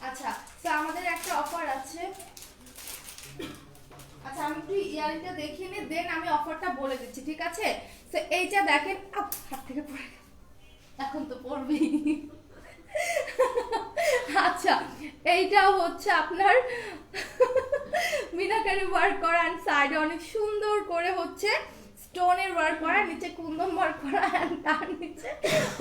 আচ্ছা তো আমাদের একটা অফার আছে। আচ্ছা আমি একটু ইয়ারিংটা দেখিয়ে নি, দেন আমি অফারটা বলে দিচ্ছি, ঠিক আছে? তো এইটা দেখেন, হাত থেকে পড়ে এখন তো পড়বেই। আচ্ছা এইটাও হচ্ছে আপনার মিনাকারি ওয়ার্ক করা, এন্ড সাইডে অনেক সুন্দর করে হচ্ছে স্টোনের ওয়ার্ক করা, নিচে কুন্দন ওয়ার্ক করা, এন্ড তার নিচে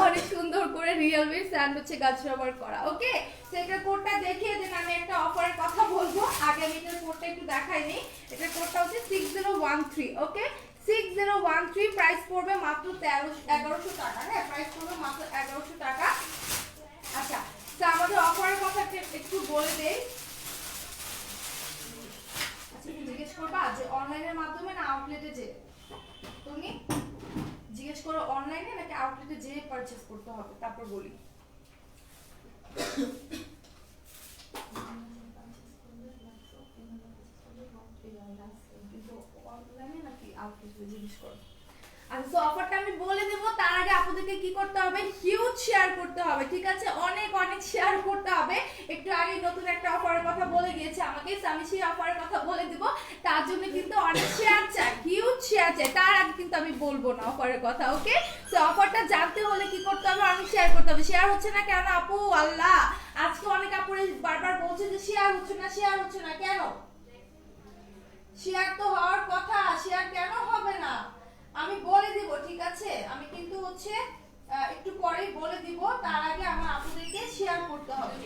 অনেক সুন্দর করে রিয়েল বিটস এন্ড হচ্ছে গাছরা ওয়ার্ক করা, ওকে? তো এটা কোডটা দেখিয়ে দেন, আমি একটা অফারের কথা বলবো। আগে আমি এটার কোডটা একটু দেখাই নি। এটার কোডটা হচ্ছে 6013, ওকে? 6013, প্রাইস পড়বে মাত্র 1100 টাকা। হ্যাঁ প্রাইস পড়বে মাত্র 1100 টাকা। আচ্ছা তো আমাদের অফারের কথা একটু বলে দেই। আচ্ছা তুমি জিজ্ঞেস করবা যে অনলাইনের মাধ্যমে না আউটলেটে যে, তুমি জিজ্ঞেস করো অনলাইনে নাকি আউটলেটে যে পারচেজ করতে হবে, তারপর বলি। অনলাইনে নাকি আউটলেটে জিজ্ঞেস করো। আচ্ছা অফারটা আমি বলে দেব, তার আগে আপনাদেরকে কি করতে হবে, হিউজ শেয়ার করতে হবে, ঠিক আছে? অনেক অনেক শেয়ার করতে হবে। একটু আগে নতুন একটা অফারের কথা বলে গিয়েছে আমাকে, আমি সেই অফারের কথা বলে দেব, তার জন্য কিন্তু অনেক শেয়ার চাই, হিউজ শেয়ার চাই। তার আগে কিন্তু আমি বলবো না অফারের কথা, ওকে? তো অফারটা জানতে হলে কি করতে হবে, অনেক শেয়ার করতে হবে। শেয়ার হচ্ছে না কেন আপু? আল্লাহ, আজকে অনেক আপুরে বারবার বলছে যে শেয়ার হচ্ছে না, শেয়ার হচ্ছে না, কেন? শেয়ার তো হওয়ার কথা, শেয়ার কেন হবে না আমি বলে দিব, ঠিক আছে? আমি কিন্তু হচ্ছে একটু পরেই বলে দিব, তার আগে আমার আপনাদেরকে শেয়ার করতে হবে,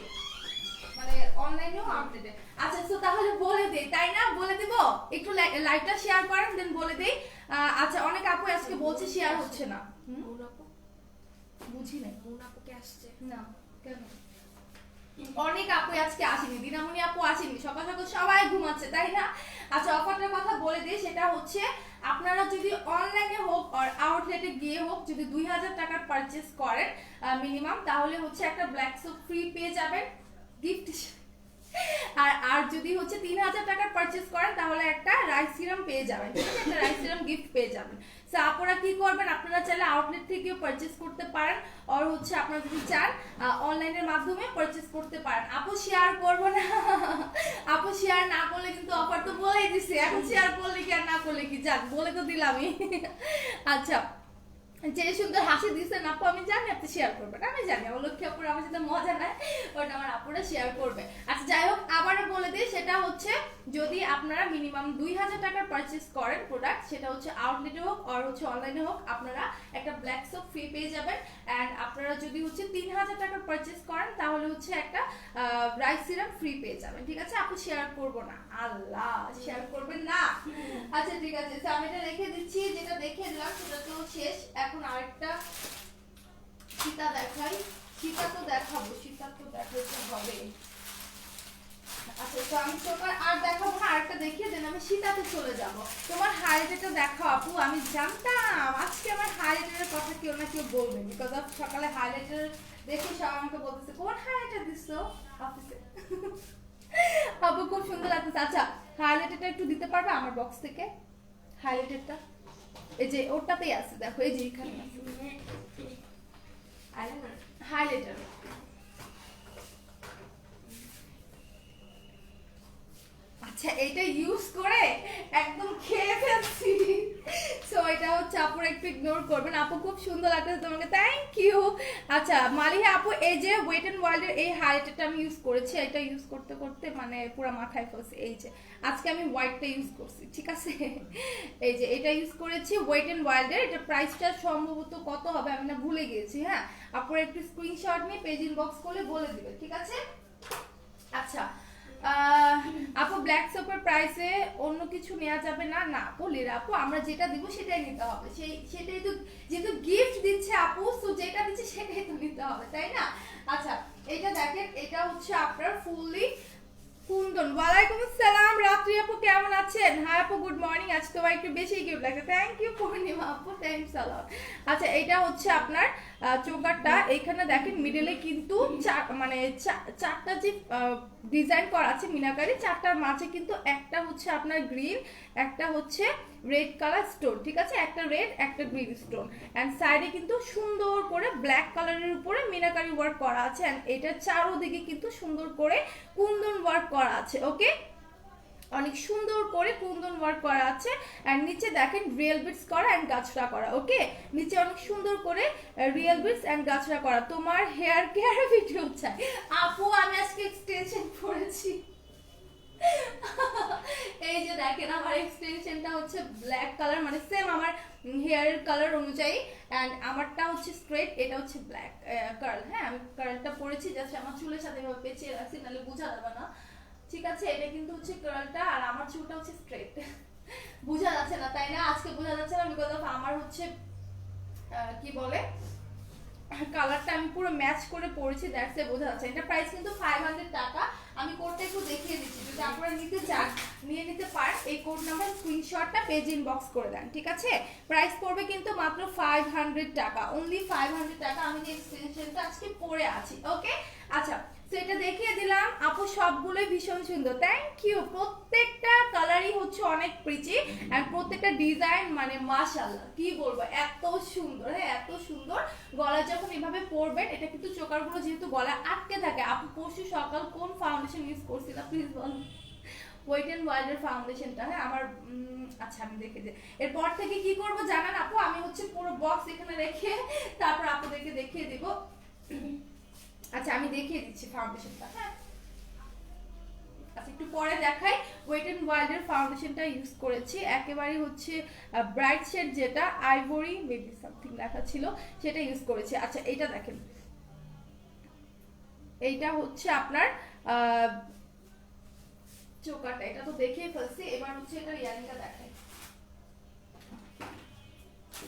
মানে অনলাইনেও আপডেটে। আচ্ছা তো তাহলে বলে দেই, তাই না? বলে দিব, একটু লাইভটা শেয়ার করেন দেন বলে দেই। আচ্ছা অনেক আপু আজকে বলছে শেয়ার হচ্ছে না, বুঝি নাই কোন আপুকে আসছে না কেন? অনেক আপু আজকে আসেনি, দিনামণি আপু আসেনি, সকাল সকাল সবাই ঘুমাচ্ছে, তাই না? আচ্ছা অফারটার কথা বলে দিই, সেটা হচ্ছে আপনারা যদি অনলাইনে হোক আর আউটলেটে গিয়ে হোক, যদি 2000 টাকার পারচেজ করেন মিনিমাম, তাহলে হচ্ছে একটা ব্ল্যাক সোপ ফ্রি পেয়ে যাবেন গিফট। আর আর যদি হচ্ছে 3000 টাকার পারচেজ করেন তাহলে একটা রাইস সিরাম পেয়ে যাবেন, ঠিক আছে, একটা রাইস সিরাম গিফট পেয়ে যাবেন। সো আপনারা কি করবেন, আপনারা চাইলে আউটলেট থেকেও পারচেজ করতে পারেন, আর হচ্ছে আপনারা যদি চান অনলাইনের মাধ্যমে পারচেজ করতে পারেন। আপু শেয়ার করবো না, আপু শেয়ার না করলে কিন্তু অফার তো বলেই দিছি, এখন শেয়ার করলে কি আর না করলে কি, যাক বলে তো দিলামই। আচ্ছা, যে সুন্দর হাসি দিচ্ছেন আপু আমি জানি আপনি শেয়ার করবেন, আমি জানি আমার লক্ষ্মী আপুর আমার সাথে মজা নেয়, ওটা আমার আপুরা শেয়ার করবে। আচ্ছা যাই হোক, আবারও বলে দিই, সেটা হচ্ছে যদি আপনারা মিনিমাম 2000 টাকার পারচেজ করেন প্রোডাক্ট, সেটা হচ্ছে আউটলেটে হোক আর হচ্ছে অনলাইনে হোক, আপনারা একটা ব্ল্যাক সোপ ফ্রি পেয়ে যাবেন। অ্যান্ড আপনারা যদি হচ্ছে 3000 টাকার পারচেজ করেন তাহলে হচ্ছে একটা রাইস সিরাম ফ্রি পেয়ে যাবেন, ঠিক আছে। আপু শেয়ার করবো না, আল্লাহ শেয়ার করবেন না। আচ্ছা ঠিক আছে, তো আমি এটা রেখে দিচ্ছি, যেটা দেখে দিলাম সেটা তো শেষ। এখন আরেকটা সীতা দেখাই, সীতা তো দেখাবো, সীতা তো দেখাতে হবে। আচ্ছা তো আমি তোমার আর দেখাবো না, আরেকটা দেখিয়ে দেন, আমি সীতাতে চলে যাব। তোমার হাইলাইটারটা দেখাও আপু, আমি জানতাম আজকে আমার হাইলাইটারের কথা কেউ না কেউ বলবে, বিকজ অফ সকালে হাইলাইটার দেখে সব আমাকে বলতেছে কোন হাইলাইটার দিছো অফিসে। আপু খুব সুন্দর লাগতেছে। আচ্ছা হাইলাইটারটা একটু দিতে পারবে আমার বক্স থেকে, হাইলাইটারটা এই যে ওটাতেই আছে, দেখো এই যে এখানে আছে হাইলাইটার। আচ্ছা এটা ইউজ করে একদম খেয়ে ফেলছি, সো এটা হচ্ছে আপুর একটু ইগনোর করবেন। আপু খুব সুন্দর লাগতেছে তোমাকে, থ্যাংক ইউ। আচ্ছা মালিহা আপু, এই যে ওয়েট এন্ড ওয়াইল্ডের এই হাইলাইটারটা আমি ইউজ করেছি, এটা ইউজ করতে করতে মানে পুরো মাথায় ফেলছে। এই যে আজকে আমি হোয়াইটটা ইউজ করছি, ঠিক আছে, এই যে এটা ইউজ করেছি ওয়েট এন্ড ওয়াইল্ডের। এটা প্রাইসটা সম্ভবত কত হবে আমি না ভুলে গিয়েছি, হ্যাঁ আপুর একটু স্ক্রিনশট নিয়ে পেজ ইনবক্স করলে বলে দিবে, ঠিক আছে। আচ্ছা আপু ব্ল্যাক সোপের প্রাইসে অন্য কিছু নেওয়া যাবে না? না আপু লিরা আপু, আমরা যেটা দিব সেটাই নিতে হবে, সেটাই তো, যেহেতু গিফট দিচ্ছে আপু, সো যেটা দিচ্ছে সেটাই তো নিতে হবে, তাই না। আচ্ছা এটা দেখেন, এটা হচ্ছে আপনার ফুললি কুন্দন। ওয়ালাইকুম আসসালাম রাত্রি আপু, কেমন আছেন? হ্যাঁ আপু গুড মর্নিং, আজ তোমার একটু বেশি গিফট লাগছে, থ্যাংক ইউ পূর্ণিমা আপু, থ্যাংকস আ লট। আচ্ছা এটা হচ্ছে আপনার চোকারটা, এখানে দেখেন মিডলে কিন্তু মানে চারটা যে ডিজাইন করা আছে মিনাকারি, চারটার মাঝে কিন্তু একটা হচ্ছে আপনার গ্রিন, একটা হচ্ছে রেড কালার স্টোন, ঠিক আছে, একটা রেড একটা গ্রিন স্টোন, এন্ড সাইডে কিন্তু সুন্দর করে ব্ল্যাক কালারের উপরে মিনাকারি ওয়ার্ক করা আছে, এন্ড এটা চারোদিকে কিন্তু সুন্দর করে কুন্দন ওয়ার্ক করা আছে। ওকে, অনেক সুন্দর করে কুন্দন ওয়ার্ক করা আছে, এন্ড নিচে দেখেন রিয়েল বিটস করা এন্ড গাছরা করা। ওকে, নিচে অনেক সুন্দর করে রিয়েল বিটস এন্ড গাছরা করা। তোমার হেয়ার কেয়ার ভিডিও চাই আপু, আমি আজকে এক্সটেনশন করেছি, এই যে দেখেন আমার এক্সটেনশনটা হচ্ছে ব্ল্যাক কালার, মানে সেম আমার হেয়ারের কালার অনুযায়ী, এন্ড আমারটা হচ্ছে স্ট্রেট, এটা হচ্ছে ব্ল্যাক কার্ল। হ্যাঁ আমি কার্লটা পরেছি জাস্ট আমার চুলের সাথে এভাবে পেঁচিয়ে রাখছি, নাহলে বোঝা যাবে না, ঠিক আছে। এটা কিন্তু হচ্ছে কার্লটা, আর আমার চুলটা হচ্ছে স্ট্রেট, বোঝা যাচ্ছে না তাই না, আজকে বোঝা যাচ্ছে না, বিকজ অফ আমার হচ্ছে কি বলে কালারটা আমি পুরো ম্যাচ করে পরেছি, দ্যাটস এ বোঝা যাচ্ছে। এটা প্রাইস কিন্তু 500 টাকা। আমি কোডটা একটু দেখিয়ে দিচ্ছি, যদি আপনারা নিতে চান নিয়ে নিতে পারেন, এই কোড নাম্বার স্ক্রিনশটটা পেজ ইনবক্স করে দেন, ঠিক আছে। প্রাইস পড়বে কিন্তু মাত্র 500 টাকা, অনলি 500 টাকা। আমি যে এক্সটেনশনটা আজকে পরে আছি। ওকে আচ্ছা, সেটা দেখিয়ে দিলাম আপু, সবগুলোই ভীষণ সুন্দর, থ্যাংক ইউ। প্রত্যেকটা কালারই হচ্ছে অনেক প্রিটি, আর প্রত্যেকটা ডিজাইন মানে মাশাআল্লাহ কি বলবো, এত সুন্দর, হ্যাঁ এত সুন্দর। গলা যখন এভাবে পরবেন, এটা কিন্তু চোকারগুলো যেহেতু গলা আটকে থাকে। আপু পরশু সকাল কোন ফাউন্ডেশন ইউজ করছিলা প্লিজ বলো? ওয়েট এন্ড ওয়াইল্ডের ফাউন্ডেশনটা, হ্যাঁ আমার আচ্ছা আমি দেখে দিই। এরপর থেকে কি করব জানেন আপু, আমি হচ্ছে পুরো বক্স এখানে রেখে তারপর আপনাদেরকে দেখিয়ে দিব। আচ্ছা আমি দেখিয়ে দিচ্ছি ফাউন্ডেশনটা, হ্যাঁ আচ্ছা একটু পরে দেখাই। ওয়েট এন্ড ওয়াইল্ডের ফাউন্ডেশনটা ইউজ করেছি, একেবারে হচ্ছে ব্রাইট শেড, যেটা আইভরি মেবি সামথিং লেখা ছিল, সেটা ইউজ করেছি। আচ্ছা এইটা দেখেন, এইটা হচ্ছে আপনার চোকারটা, এটা তো দেখিয়ে ফেলছি, এবার হচ্ছে এটা ইয়ারিংটা দেখাই।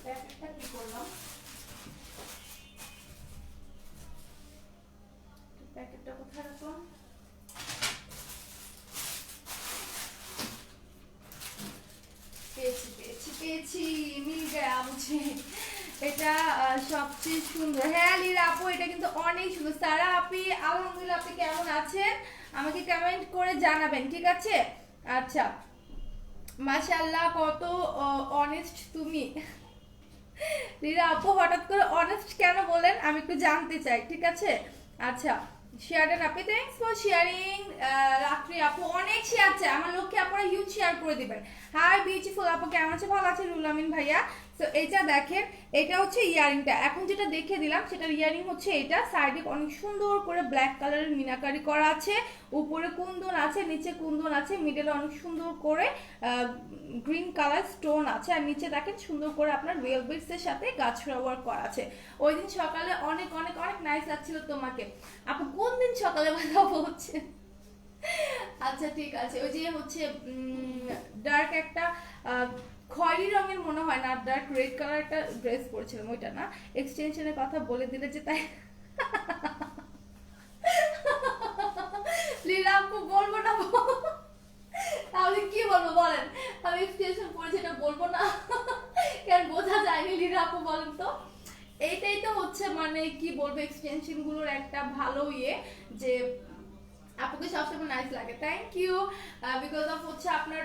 প্যাকেটটা কি করলাম, প্যাকেটটা কোথায় রাখলাম, পেয়েছি পেয়েছি পেয়েছি, মিল গয়া মুঝে। এটা সবচেয়ে সুন্দর, হ্যাঁ লিরা আপু এটা কিন্তু অনেক সুন্দর। সারা আপনি আলহামদুলিল্লাহ, আপনি কেমন আছেন? আমাকে কমেন্ট করে জানাবেন, ঠিক আছে? আচ্ছা, মাশাআল্লাহ, কত অনেস্ট তুমি। লীরা আপু হঠাৎ করে অনেস্ট কেন বলেন, আমি একটু জানতে চাই, ঠিক আছে? আচ্ছা, শেয়ার আপনি, থ্যাঙ্কস ফর শেয়ারিং। রাত্রি আপু অনেক শেয়ার চাই, আমার লক্ষ্যে আপনারা হিউজ শেয়ার করে দিবেন। হাই বিউটিফুল আপু, কেমন আছে? ভালো আছে রুল আমিন ভাইয়া। তো এটা দেখেন, এটা হচ্ছে ইয়ারিংটা, এখন যেটা দেখে দিলাম সেটার ইয়ারিং হচ্ছে এটা। সাইডে অনেক সুন্দর করে ব্ল্যাক কালারের মিনাকারি করা আছে, উপরে কুন্দন আছে, নিচে কুন্দন আছে, মিডলে অনেক সুন্দর করে গ্রিন কালার স্টোন আছে, আর নিচে দেখেন সুন্দর করে আপনার রিয়েল বিটস এর সাথে গাছড়া ওয়ার্ক করা আছে। ওই দিন সকালে অনেক অনেক অনেক নাইস লাগছিল তোমাকে আপু। কোন দিন সকালে কথা বলছে? আচ্ছা ঠিক আছে, ওই যে হচ্ছে ডার্ক একটা খয়েরি রঙের মনে হয় না, ডার্ক রেড কালার একটা ড্রেস পরেছিলাম, ওইটা না? এক্সটেনশনের কথা বলে দিলে যে তাই। লীলা আপু বলবো না, তাহলে কি বলবো বলেন? আমি এক্সটেনশন পরেছি এটা বলবো না কেন, বোঝা যায়নি? লীলা আপু বলেন তো। এইটাই তো হচ্ছে মানে কি বলবো, এক্সটেনশন গুলোর একটা ভালো ইয়ে যে আপুকে সবসময় নাইস লাগে। থ্যাংক ইউ, বিকজ অফ হচ্ছে আপনার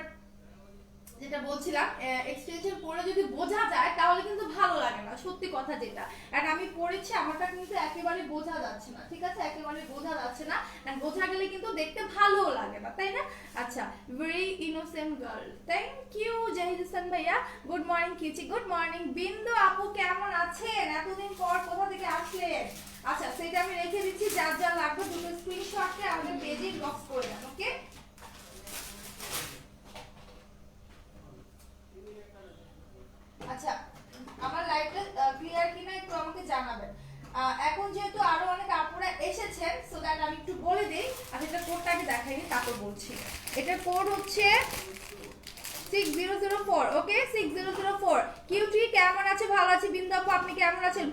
যেটা বলছিলাম, এক্সটেনশন পরে যদি বোঝা যায় তাহলে কিন্তু ভালো লাগে না, সত্যি কথা যেটা। এন্ড আমি পরেছি, আমারটা কিন্তু একেবারে বোঝা যাচ্ছে না, ঠিক আছে? একেবারে বোঝা যাচ্ছে না, এন্ড বোঝা গেলে কিন্তু দেখতে ভালোও লাগে না, তাই না? আচ্ছা, very innocent girl, thank you Zahid Hasan ভাইয়া। Good morning Kichi, good morning. Bindu আপু কেমন আছেন? এতদিন পর কোথা থেকে আসলেন? আচ্ছা, সেটা আমি রেখে দিচ্ছি, যার যা লাগবে দুটো স্ক্রিনশটে আমাদের পেজে ইনবক্স করে দেন, ওকে? আচ্ছা, আমার লাইভটা ক্লিয়ার কিনা একটু আমাকে জানাবেন। এখন যেহেতু আরো অনেক আপুরা এসেছেন, সো দ্যাট আমি একটু বলে দিই। আমি এটা কোডটাকে দেখাইনি, তারপর বলছি। এটার কোড হচ্ছে 6004, ওকে? 6004। কিউটি কেমন আছে? ভালো আছে। বিন্দু আপু আপনি কেমন আছেন?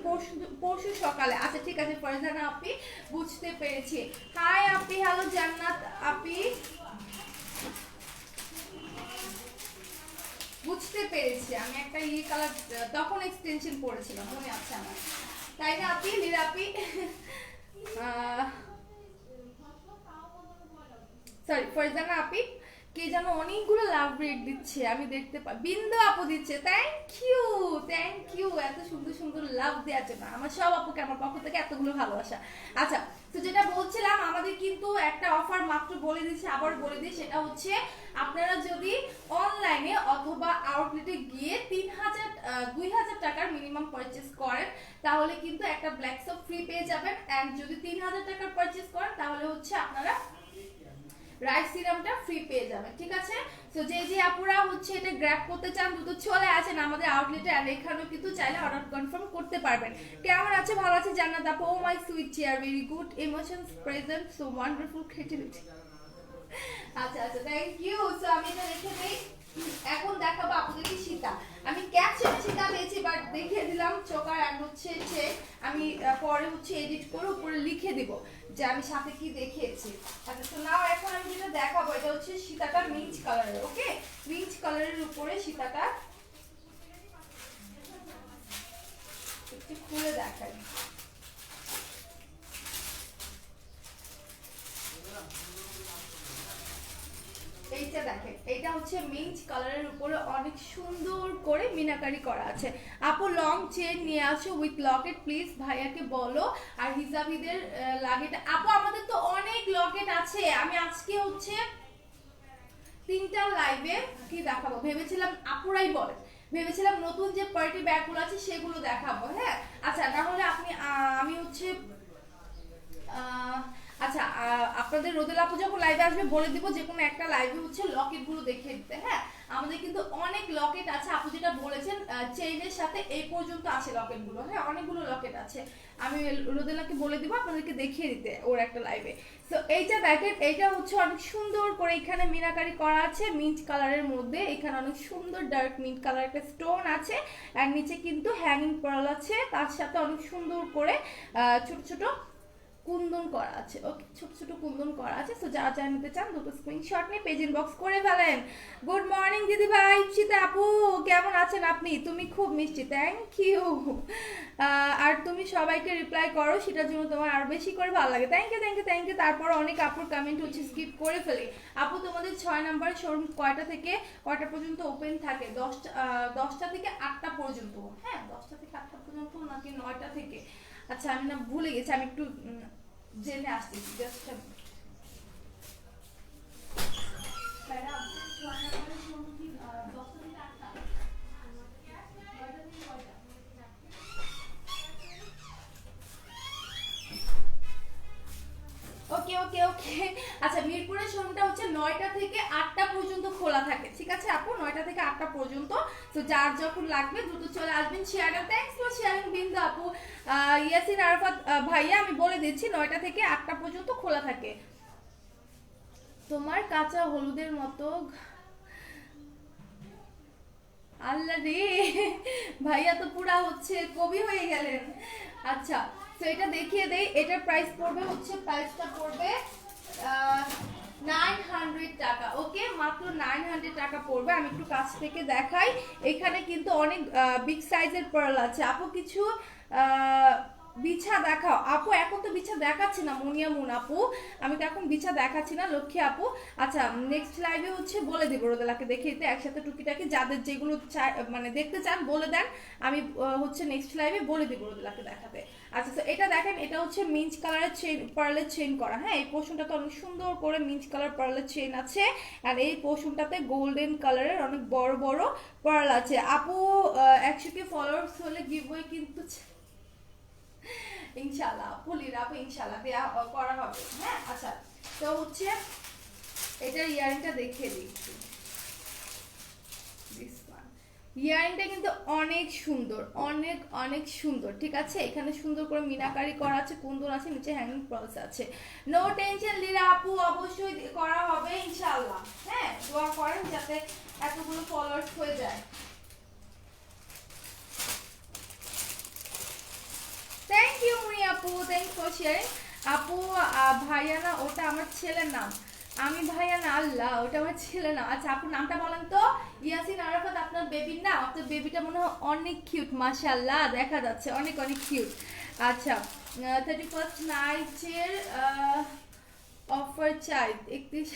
পরশু সকালে। আচ্ছা ঠিক আছে ফরজানা আপি, বুঝতে পেরেছি। হাই আপি, হ্যালো জান্নাত আপি, বুঝতে পেরেছি। আমি একটা ইয়ে কালার তখন এক্সটেনশন পরেছিলাম, মনে আছে আমার, তাই না আপি? লীলা আপি, সরি ফরজানা আপি, কে যেন অনেকগুলো লাভ রেট দিচ্ছে, আমি দেখতে পাই। বিন্দু আপু দিচ্ছে, থ্যাংক ইউ, থ্যাংক ইউ এত সুন্দর সুন্দর লাভ দেওয়ার জন্য। আমার সব আপুকে আমার পক্ষ থেকে এতগুলো ভালোবাসা। আচ্ছা, তো যেটা বলছিলাম, আমাদের কিন্তু একটা অফার মাত্র বলে দিচ্ছি, আবার বলে দিই, সেটা হচ্ছে আপনারা যদি অনলাইনে অথবা আউটলেটে গিয়ে 2000 টাকার মিনিমাম পারচেজ করেন, তাহলে কিন্তু একটা ব্ল্যাক সপ ফ্রি পেয়ে যাবেন। এন্ড যদি 3000 টাকার পারচেজ করেন, তাহলে হচ্ছে আপনারা রাইস সিরামটা ফ্রি পেয়ে যাবেন, ঠিক আছে? সো যে আপুরা হচ্ছে এটা গ্র্যাব করতে চান, দ্রুত চলে আসেন আমাদের আউটলেটে, আর এখানেও কিন্তু চাইলে অর্ডার কনফার্ম করতে পারবেন। কেমন আছে? ভালো আছে জান্নাত আপু। Oh my sweet chair, very good emotions present, so wonderful creativity. আচ্ছা আচ্ছা, থ্যাংক ইউ। সো আমি এটা রেখে দেই। এখন দেখাবো আপনাদেরকে সীতা। আমি ক্যাপশনে সীতা দিয়েছি, বাট দেখিয়ে দিলাম চোকার, আর হচ্ছে যে আমি পরে হচ্ছে এডিট করে উপরে লিখে দিব যে আমি সাথে কি দেখিয়েছি। আচ্ছা, তো নাও এখন আমি যেটা দেখাবো, এটা হচ্ছে সীতাটা মিন্ট কালারের, ওকে? মিন্ট কালারের উপরে সীতাটা একটু খুলে দেখাই। এইটা দেখেন, এটা হচ্ছে মিন্ট কালারের উপরে অনেক সুন্দর করে মিনাকারি করা আছে। আপু লং চেন নিয়ে আসো উইথ লকেট প্লিজ, ভাইয়াকে বলো। আর হিজাবিদের লাগেটা আপু, আমাদের তো অনেক লকেট আছে। আমি আজকে হচ্ছে 3টা লাইভে কি দেখাবো ভেবেছিলাম, আপুরাই বলেন, ভেবেছিলাম নতুন যে পার্টি ব্যাগগুলো আছে সেগুলো দেখাবো, হ্যাঁ? আচ্ছা, না হলে আপনি আমি হচ্ছে আচ্ছা, আপনাদের রোদেল আপু যখন লাইভে আসবে বলে দিব যে কোনো একটা লাইভে হচ্ছে লকেট গুলো দেখিয়ে দিতে, হ্যাঁ? আমাদের কিন্তু অনেক লকেট আছে, আপু যেটা বলেছেন চেইনের সাথে এই পর্যন্ত আছে লকেট গুলো, হ্যাঁ? অনেকগুলো লকেট আছে, আমি রোদেলাকে বলে দিব আপনাদেরকে দেখিয়ে দিতে ওর একটা লাইভে। সো এইটা দেখেন, এইটা হচ্ছে অনেক সুন্দর করে এখানে মিনাকারি করা আছে মিন্ট কালারের মধ্যে, এখানে অনেক সুন্দর ডার্ক মিন্ট কালার একটা স্টোন আছে, আর নিচে কিন্তু হ্যাঙ্গিং পার্ল আছে, তার সাথে অনেক সুন্দর করে ছোট ছোট কুন্দন করা আছে, ওকে, ছোট ছোট কুন্দন করা আছে। সো যারা যারা নিতে চান দুটো স্ক্রিনশট নিয়ে পেজ ইনবক্স করে ফেলেন। গুড মর্নিং দিদি ভাই, ইপসিতা আপু কেমন আছেন আপনি? তুমি খুব মিষ্টি, থ্যাংক ইউ। আর তুমি সবাইকে রিপ্লাই করো, সেটার জন্য তোমার আরো বেশি করে ভালো লাগে। Thank you thank you thank you. তারপর অনেক আপুর কমেন্ট হচ্ছে স্কিপ করে ফেলি। আপু তোমাদের 6 নাম্বার শোরুম কয়টা থেকে কয়টা পর্যন্ত ওপেন থাকে? 10টা থেকে 8টা পর্যন্ত। হ্যাঁ, 10টা থেকে 8টা পর্যন্ত নাকি 9টা থেকে? আচ্ছা আমি না ভুলে গেছি, আমি একটু জেনে আসতেছি জাস্ট। ম্যাডাম 6 নাম্বারের শোরুম কি 10টা থেকে 8টা? 9টা থেকে কয়টা? ওকে ওকে ওকে। আচ্ছা মিরপুরের শোরুমটা হচ্ছে 9টা থেকে 8টা পর্যন্ত খোলা থাকে, ঠিক আছে আপু? 9টা থেকে 8টা পর্যন্ত। তো যার যখন লাগবে দ্রুত চলে আসবেন। শেয়ারটা, থ্যাঙ্কস ফর শেয়ারিং বিন্দু আপু। ইয়াসিন আরাফাত ভাইয়া, আমি বলে দিচ্ছি 9টা থেকে 8টা পর্যন্ত খোলা থাকে। তোমার কাঁচা হলুদের মতো, আল্লাহ রে ভাইয়া তো পুরা হচ্ছে কবি হয়ে গেলেন। আচ্ছা তো এটা দেখিয়ে দেই, এটার প্রাইস পড়বে হচ্ছে, প্রাইসটা পড়বে 900 টাকা। ওকে, মাত্র 900 টাকা পড়বে। আমি একটু কাছ থেকে দেখাই, এখানে কিন্তু অনেক বিগ সাইজের পার্ল আছে। আপু কিছু বিছা দেখাও আপু। এখন তো বিছা দেখাচ্ছি না মুনিয়া মুন আপু, আমি তো এখন বিছা দেখাচ্ছি না লক্ষ্মী আপু। আচ্ছা নেক্সট লাইভে হচ্ছে বলে দিব রোদেলাকে দেখিয়ে দিতে একসাথে টুকিটাকি, যাদের যেগুলো মানে দেখতে চান বলে দেন, আমি হচ্ছে নেক্সট লাইভে বলে দিব রোদেলাকে দেখাতে। আচ্ছা তো এটা দেখেন, এটা হচ্ছে মিঞ্চ কালারের চেইন, পার্লের চেইন করা। হ্যাঁ, এই পোর্শনটাতে অনেক সুন্দর করে মিঞ্চ কালার পার্লের চেইন আছে, আর এই পোর্শনটাতে গোল্ডেন কালারের অনেক বড় বড় পার্ল আছে। আপু 100 ফলোয়ার্স হলে গিভওয়ে কিন্তু ইনশাআল্লাহ পুলির আপু ইনশাআল্লাহ দেয়া করা হবে। হ্যাঁ আচ্ছা তো হচ্ছে এটার ইয়ারিংটা দেখিয়ে দিচ্ছি। ইয়ারিংটা কিন্তু অনেক সুন্দর, অনেক অনেক সুন্দর, ঠিক আছে? এখানে সুন্দর করে মিনাকারি করা আছে, কুন্দন আছে, নিচে হ্যাঙ্গিং পার্লস আছে। নো টেনশন লিরা আপু, অবশ্যই করা হবে ইনশাআল্লাহ। হ্যাঁ, দোয়া করেন যাতে এতগুলো ফলোয়ার্স হয়ে যায়। থ্যাংক ইউ মুনি আপু, থ্যাংকস ফর শেয়ারিং। আপু ভাইয়া না, ওটা আমার ছেলের নাম। আমি ভাইয়া না, আল্লাহ ওটা আমার ছেলে না। আচ্ছা আপুর নামটা বলেন তো। ইয়াসিন আরাফাত, আপনার বেবির নাম? আপনার বেবিটা মনে হয় অনেক কিউট, মাশাআল্লাহ, দেখা যাচ্ছে অনেক অনেক কিউট। আচ্ছা 31st নাইটের অফার চাই 31।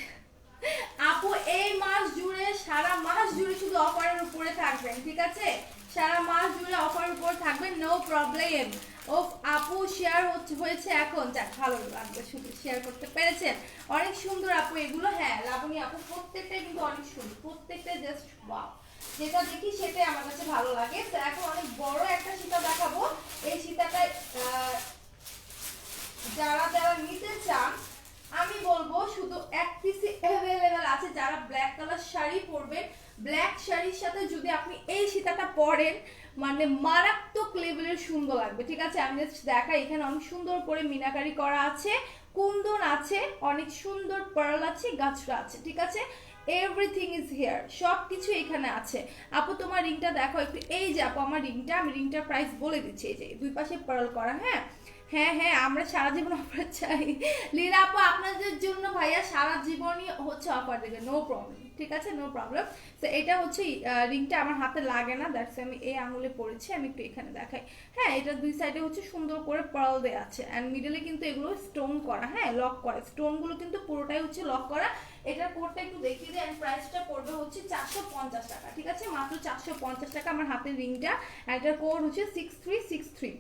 আপু এই মাস জুড়ে, সারা মাস জুড়ে শুধু অফারের উপরে থাকবেন, ঠিক আছে? সারা মাস জুড়ে অফার উপর থাকবে, নো প্রবলেম। ও আপু শেয়ার হয়েছে এখন, যাক ভালো লাগবে, শুধু শেয়ার করতে পেরেছেন, অনেক সুন্দর আপু এগুলো। হ্যাঁ লাবণী আপু, প্রত্যেকটাই কিন্তু অনেক সুন্দর, প্রত্যেকটাই জাস্ট ওয়াও, যেটা দেখি সেটাই আমার কাছে ভালো লাগে। তো এখন অনেক বড় একটা সীতা দেখাবো। এই সীতাটা যারা যারা নিতে চান আমি বলবো শুধু এক পিসি অ্যাভেলেবেল আছে। যারা ব্ল্যাক কালার শাড়ি পরবেন, ব্ল্যাক শাড়ির সাথে যদি আপনি এই সীতাটা পরেন, মানে মারাত্মক লেভেলের সুন্দর লাগবে, ঠিক আছে? আমি জাস্ট দেখাই, এখানে অনেক সুন্দর করে মিনাকারি করা আছে, কুন্দন আছে, অনেক সুন্দর পার্ল আছে, গাছরা আছে, ঠিক আছে? এভরিথিং ইজ হিয়ার, সব কিছু এখানে আছে। আপু তোমার রিংটা দেখো একটু। এই যে আপু আমার রিংটা, আমি রিংটার প্রাইস বলে দিচ্ছি। এই যে দুই পাশে পার্ল করা। হ্যাঁ হ্যাঁ হ্যাঁ, আমরা সারা জীবন অফার চাই। লীলা আপু আপনাদের জন্য ভাইয়া সারা জীবনই হচ্ছে অফার দেবে, নো প্রবলেম, ঠিক আছে? No problem. তো এটা হচ্ছে রিংটা আমার হাতে লাগে না, দ্যাটস আমি এই আঙুলে পরেছি। আমি একটু এখানে দেখাই। হ্যাঁ, এটা দুই সাইডে হচ্ছে সুন্দর করে পার্ল দেওয়া আছে, অ্যান্ড মিডলে কিন্তু এগুলো স্টোন করা। হ্যাঁ, লক করা, স্টোনগুলো কিন্তু পুরোটাই হচ্ছে লক করা। এটার কোডটা একটু দেখিয়ে দিই, অ্যান্ড প্রাইসটা পড়বে হচ্ছে 450 টাকা, ঠিক আছে? মাত্র 450 টাকা আমার হাতের রিংটা, অ্যান্ড এটার কোড হচ্ছে 6363।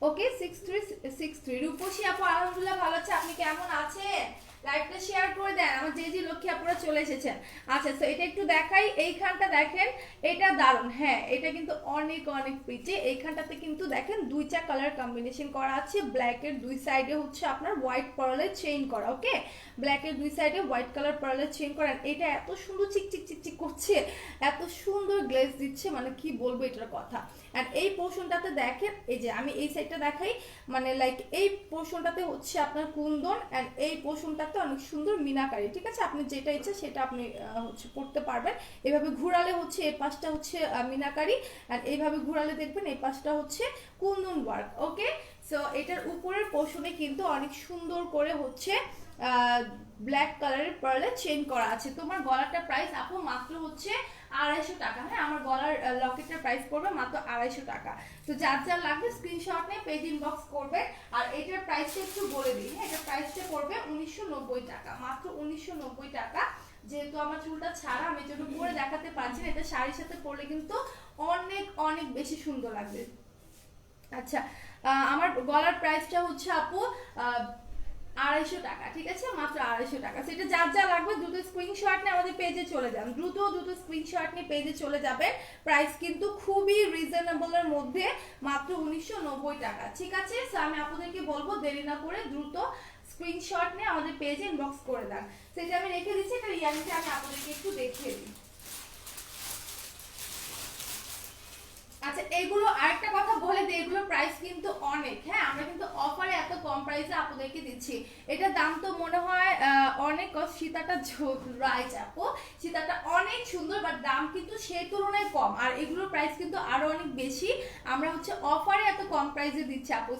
ওকে 6363। রূপসী আপু আলহামদুলিল্লাহ ভালো আছে, আপনি কেমন আছেন? লাইভটা শেয়ার করে দেন, আমার যে লক্ষ্মী আপুরা চলে এসেছেন। আচ্ছা তো এটা একটু দেখাই, এইখানটা দেখেন, এটা দারুণ। হ্যাঁ, এটা কিন্তু অনেক অনেক প্রিটি। এইখানটাতে কিন্তু দেখেন দুইটা কালার কম্বিনেশন করা আছে, ব্ল্যাকের দুই সাইডে হচ্ছে আপনার হোয়াইট পার্লের চেইন করা। ওকে, ব্ল্যাকের দুই সাইডে হোয়াইট কালার পার্লের চেইন করা। এটা এত সুন্দর চিকচিক চিকচিক করছে, এত সুন্দর গ্লেজ দিচ্ছে, মানে কি বলবো এটার কথা। আর এই পোর্শনটাতে দেখেন, এই যে আমি এই সাইডটা দেখাই, মানে লাইক এই পোর্শনটাতে হচ্ছে আপনার কুন্দন, এন্ড এই পোর্শনটাতে পোর্শনটাতে অনেক সুন্দর মিনাকারি, ঠিক আছে? আপনি যেটা ইচ্ছা সেটা আপনি হচ্ছে পড়তে পারবেন। এভাবে ঘুরালে হচ্ছে এই পাশটা হচ্ছে মিনাকারি, আর এইভাবে ঘুরালে দেখবেন এই পাশটা হচ্ছে কুন্দন ওয়ার্ক। ওকে, সো এটার উপরের পোর্শনে কিন্তু অনেক সুন্দর করে হচ্ছে ব্ল্যাক কালারের পার্লে চেইন করা আছে। তোমার গলাটার প্রাইস আপু মাত্র হচ্ছে 250 টাকা। হ্যাঁ, আমার গলার লকেটের প্রাইস পড়বে মাত্র 250 টাকা। তো যার যার লাগবে স্ক্রিনশট নিয়ে পেজ ইনবক্স করবে। আর এটার প্রাইসটা একটু বলে দিই, হ্যাঁ, এটার প্রাইসটা পড়বে 1990 টাকা, মাত্র 1990 টাকা। যেহেতু আমার চুলটা ছাড়া আমি যেটা পরে দেখাতে পারছি না, এটা শাড়ির সাথে পরলে কিন্তু অনেক অনেক বেশি সুন্দর লাগবে। আচ্ছা, আমার গলার প্রাইসটা হচ্ছে আপু 250 টাকা, ঠিক আছে? মাত্র 250 টাকা। সেটা যার যা লাগবে দ্রুত স্ক্রিনশট নিয়ে আমাদের পেজে চলে যান, দ্রুত স্ক্রিনশট নিয়ে পেজে চলে যাবেন। প্রাইস কিন্তু খুবই রিজনেবলের মধ্যে, মাত্র 1990 টাকা, ঠিক আছে? সো আমি আপনাদেরকে বলবো দেরি না করে দ্রুত স্ক্রিনশট নিয়ে আমাদের পেজে ইনবক্স করে দেন। সেটা আমি রেখে দিচ্ছি, এটা রিয়ালিটি আমি আপনাদেরকে একটু দেখিয়ে দিই। আচ্ছা, এগুলো আরেকটা কথা বলে দিই, এগুলো প্রাইস কিন্তু অনেক, হ্যাঁ, আমরা কিন্তু অফারে এত কম প্রাইসে আপনাদেরকে দিচ্ছি। এটা দাম তো মনে হয় অনেক, সীতাটা রাইট আপু, সীতাটা অনেক সুন্দর, বাট দাম কিন্তু সেই তুলনায় কম, আর এগুলোর প্রাইস কিন্তু আরো অনেক বেশি। আমরা হচ্ছে অফারে এত কম প্রাইসে দিচ্ছি আপু।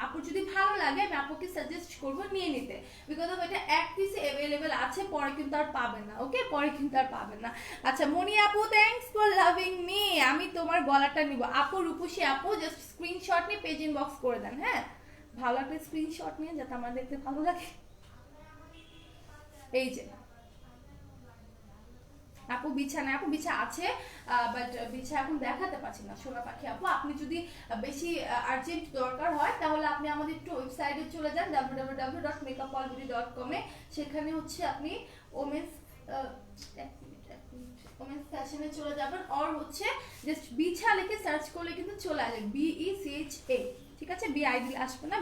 আপু যদি ভালো লাগে আমি আপুকে সাজেস্ট করবো নিয়ে নিতে, বিকজ অফ এটা এক পিসে অ্যাভেলেবেল আছে, পরে কিন্তু আর পাবেন না। ওকে, পরে কিন্তু আর পাবেন না। আচ্ছা মনি আপু, থ্যাঙ্কস ফর লাভিং মি। আমি তোমার গলাটা নিব আপু, রূপসী আপু, জাস্ট স্ক্রিনশট নিয়ে পেজ ইনবক্স করে দেন। হ্যাঁ, ভালো একটা স্ক্রিনশট নিয়ে, যাতে আমার দেখতে ভালো লাগে। এই যে আপু বিছানা, আপু বিছা আছে, বাট বিছা এখন দেখাতে পারছি না সোনা পাখি আপু। আপনি যদি বেশি আর্জেন্ট দরকার হয় তাহলে আপনি আমাদের একটু ওয়েবসাইটে চলে যান www.makeupallbeauty.com এ। সেখানে হচ্ছে আপনি ওমেন্স ওমেন্স ফ্যাশনে চলে যাবেন, আর হচ্ছে জাস্ট বিছা লিখে সার্চ করলে কিন্তু চলে আসবে, BECHA, ঠিক আছে? BI দিলে আসবে না,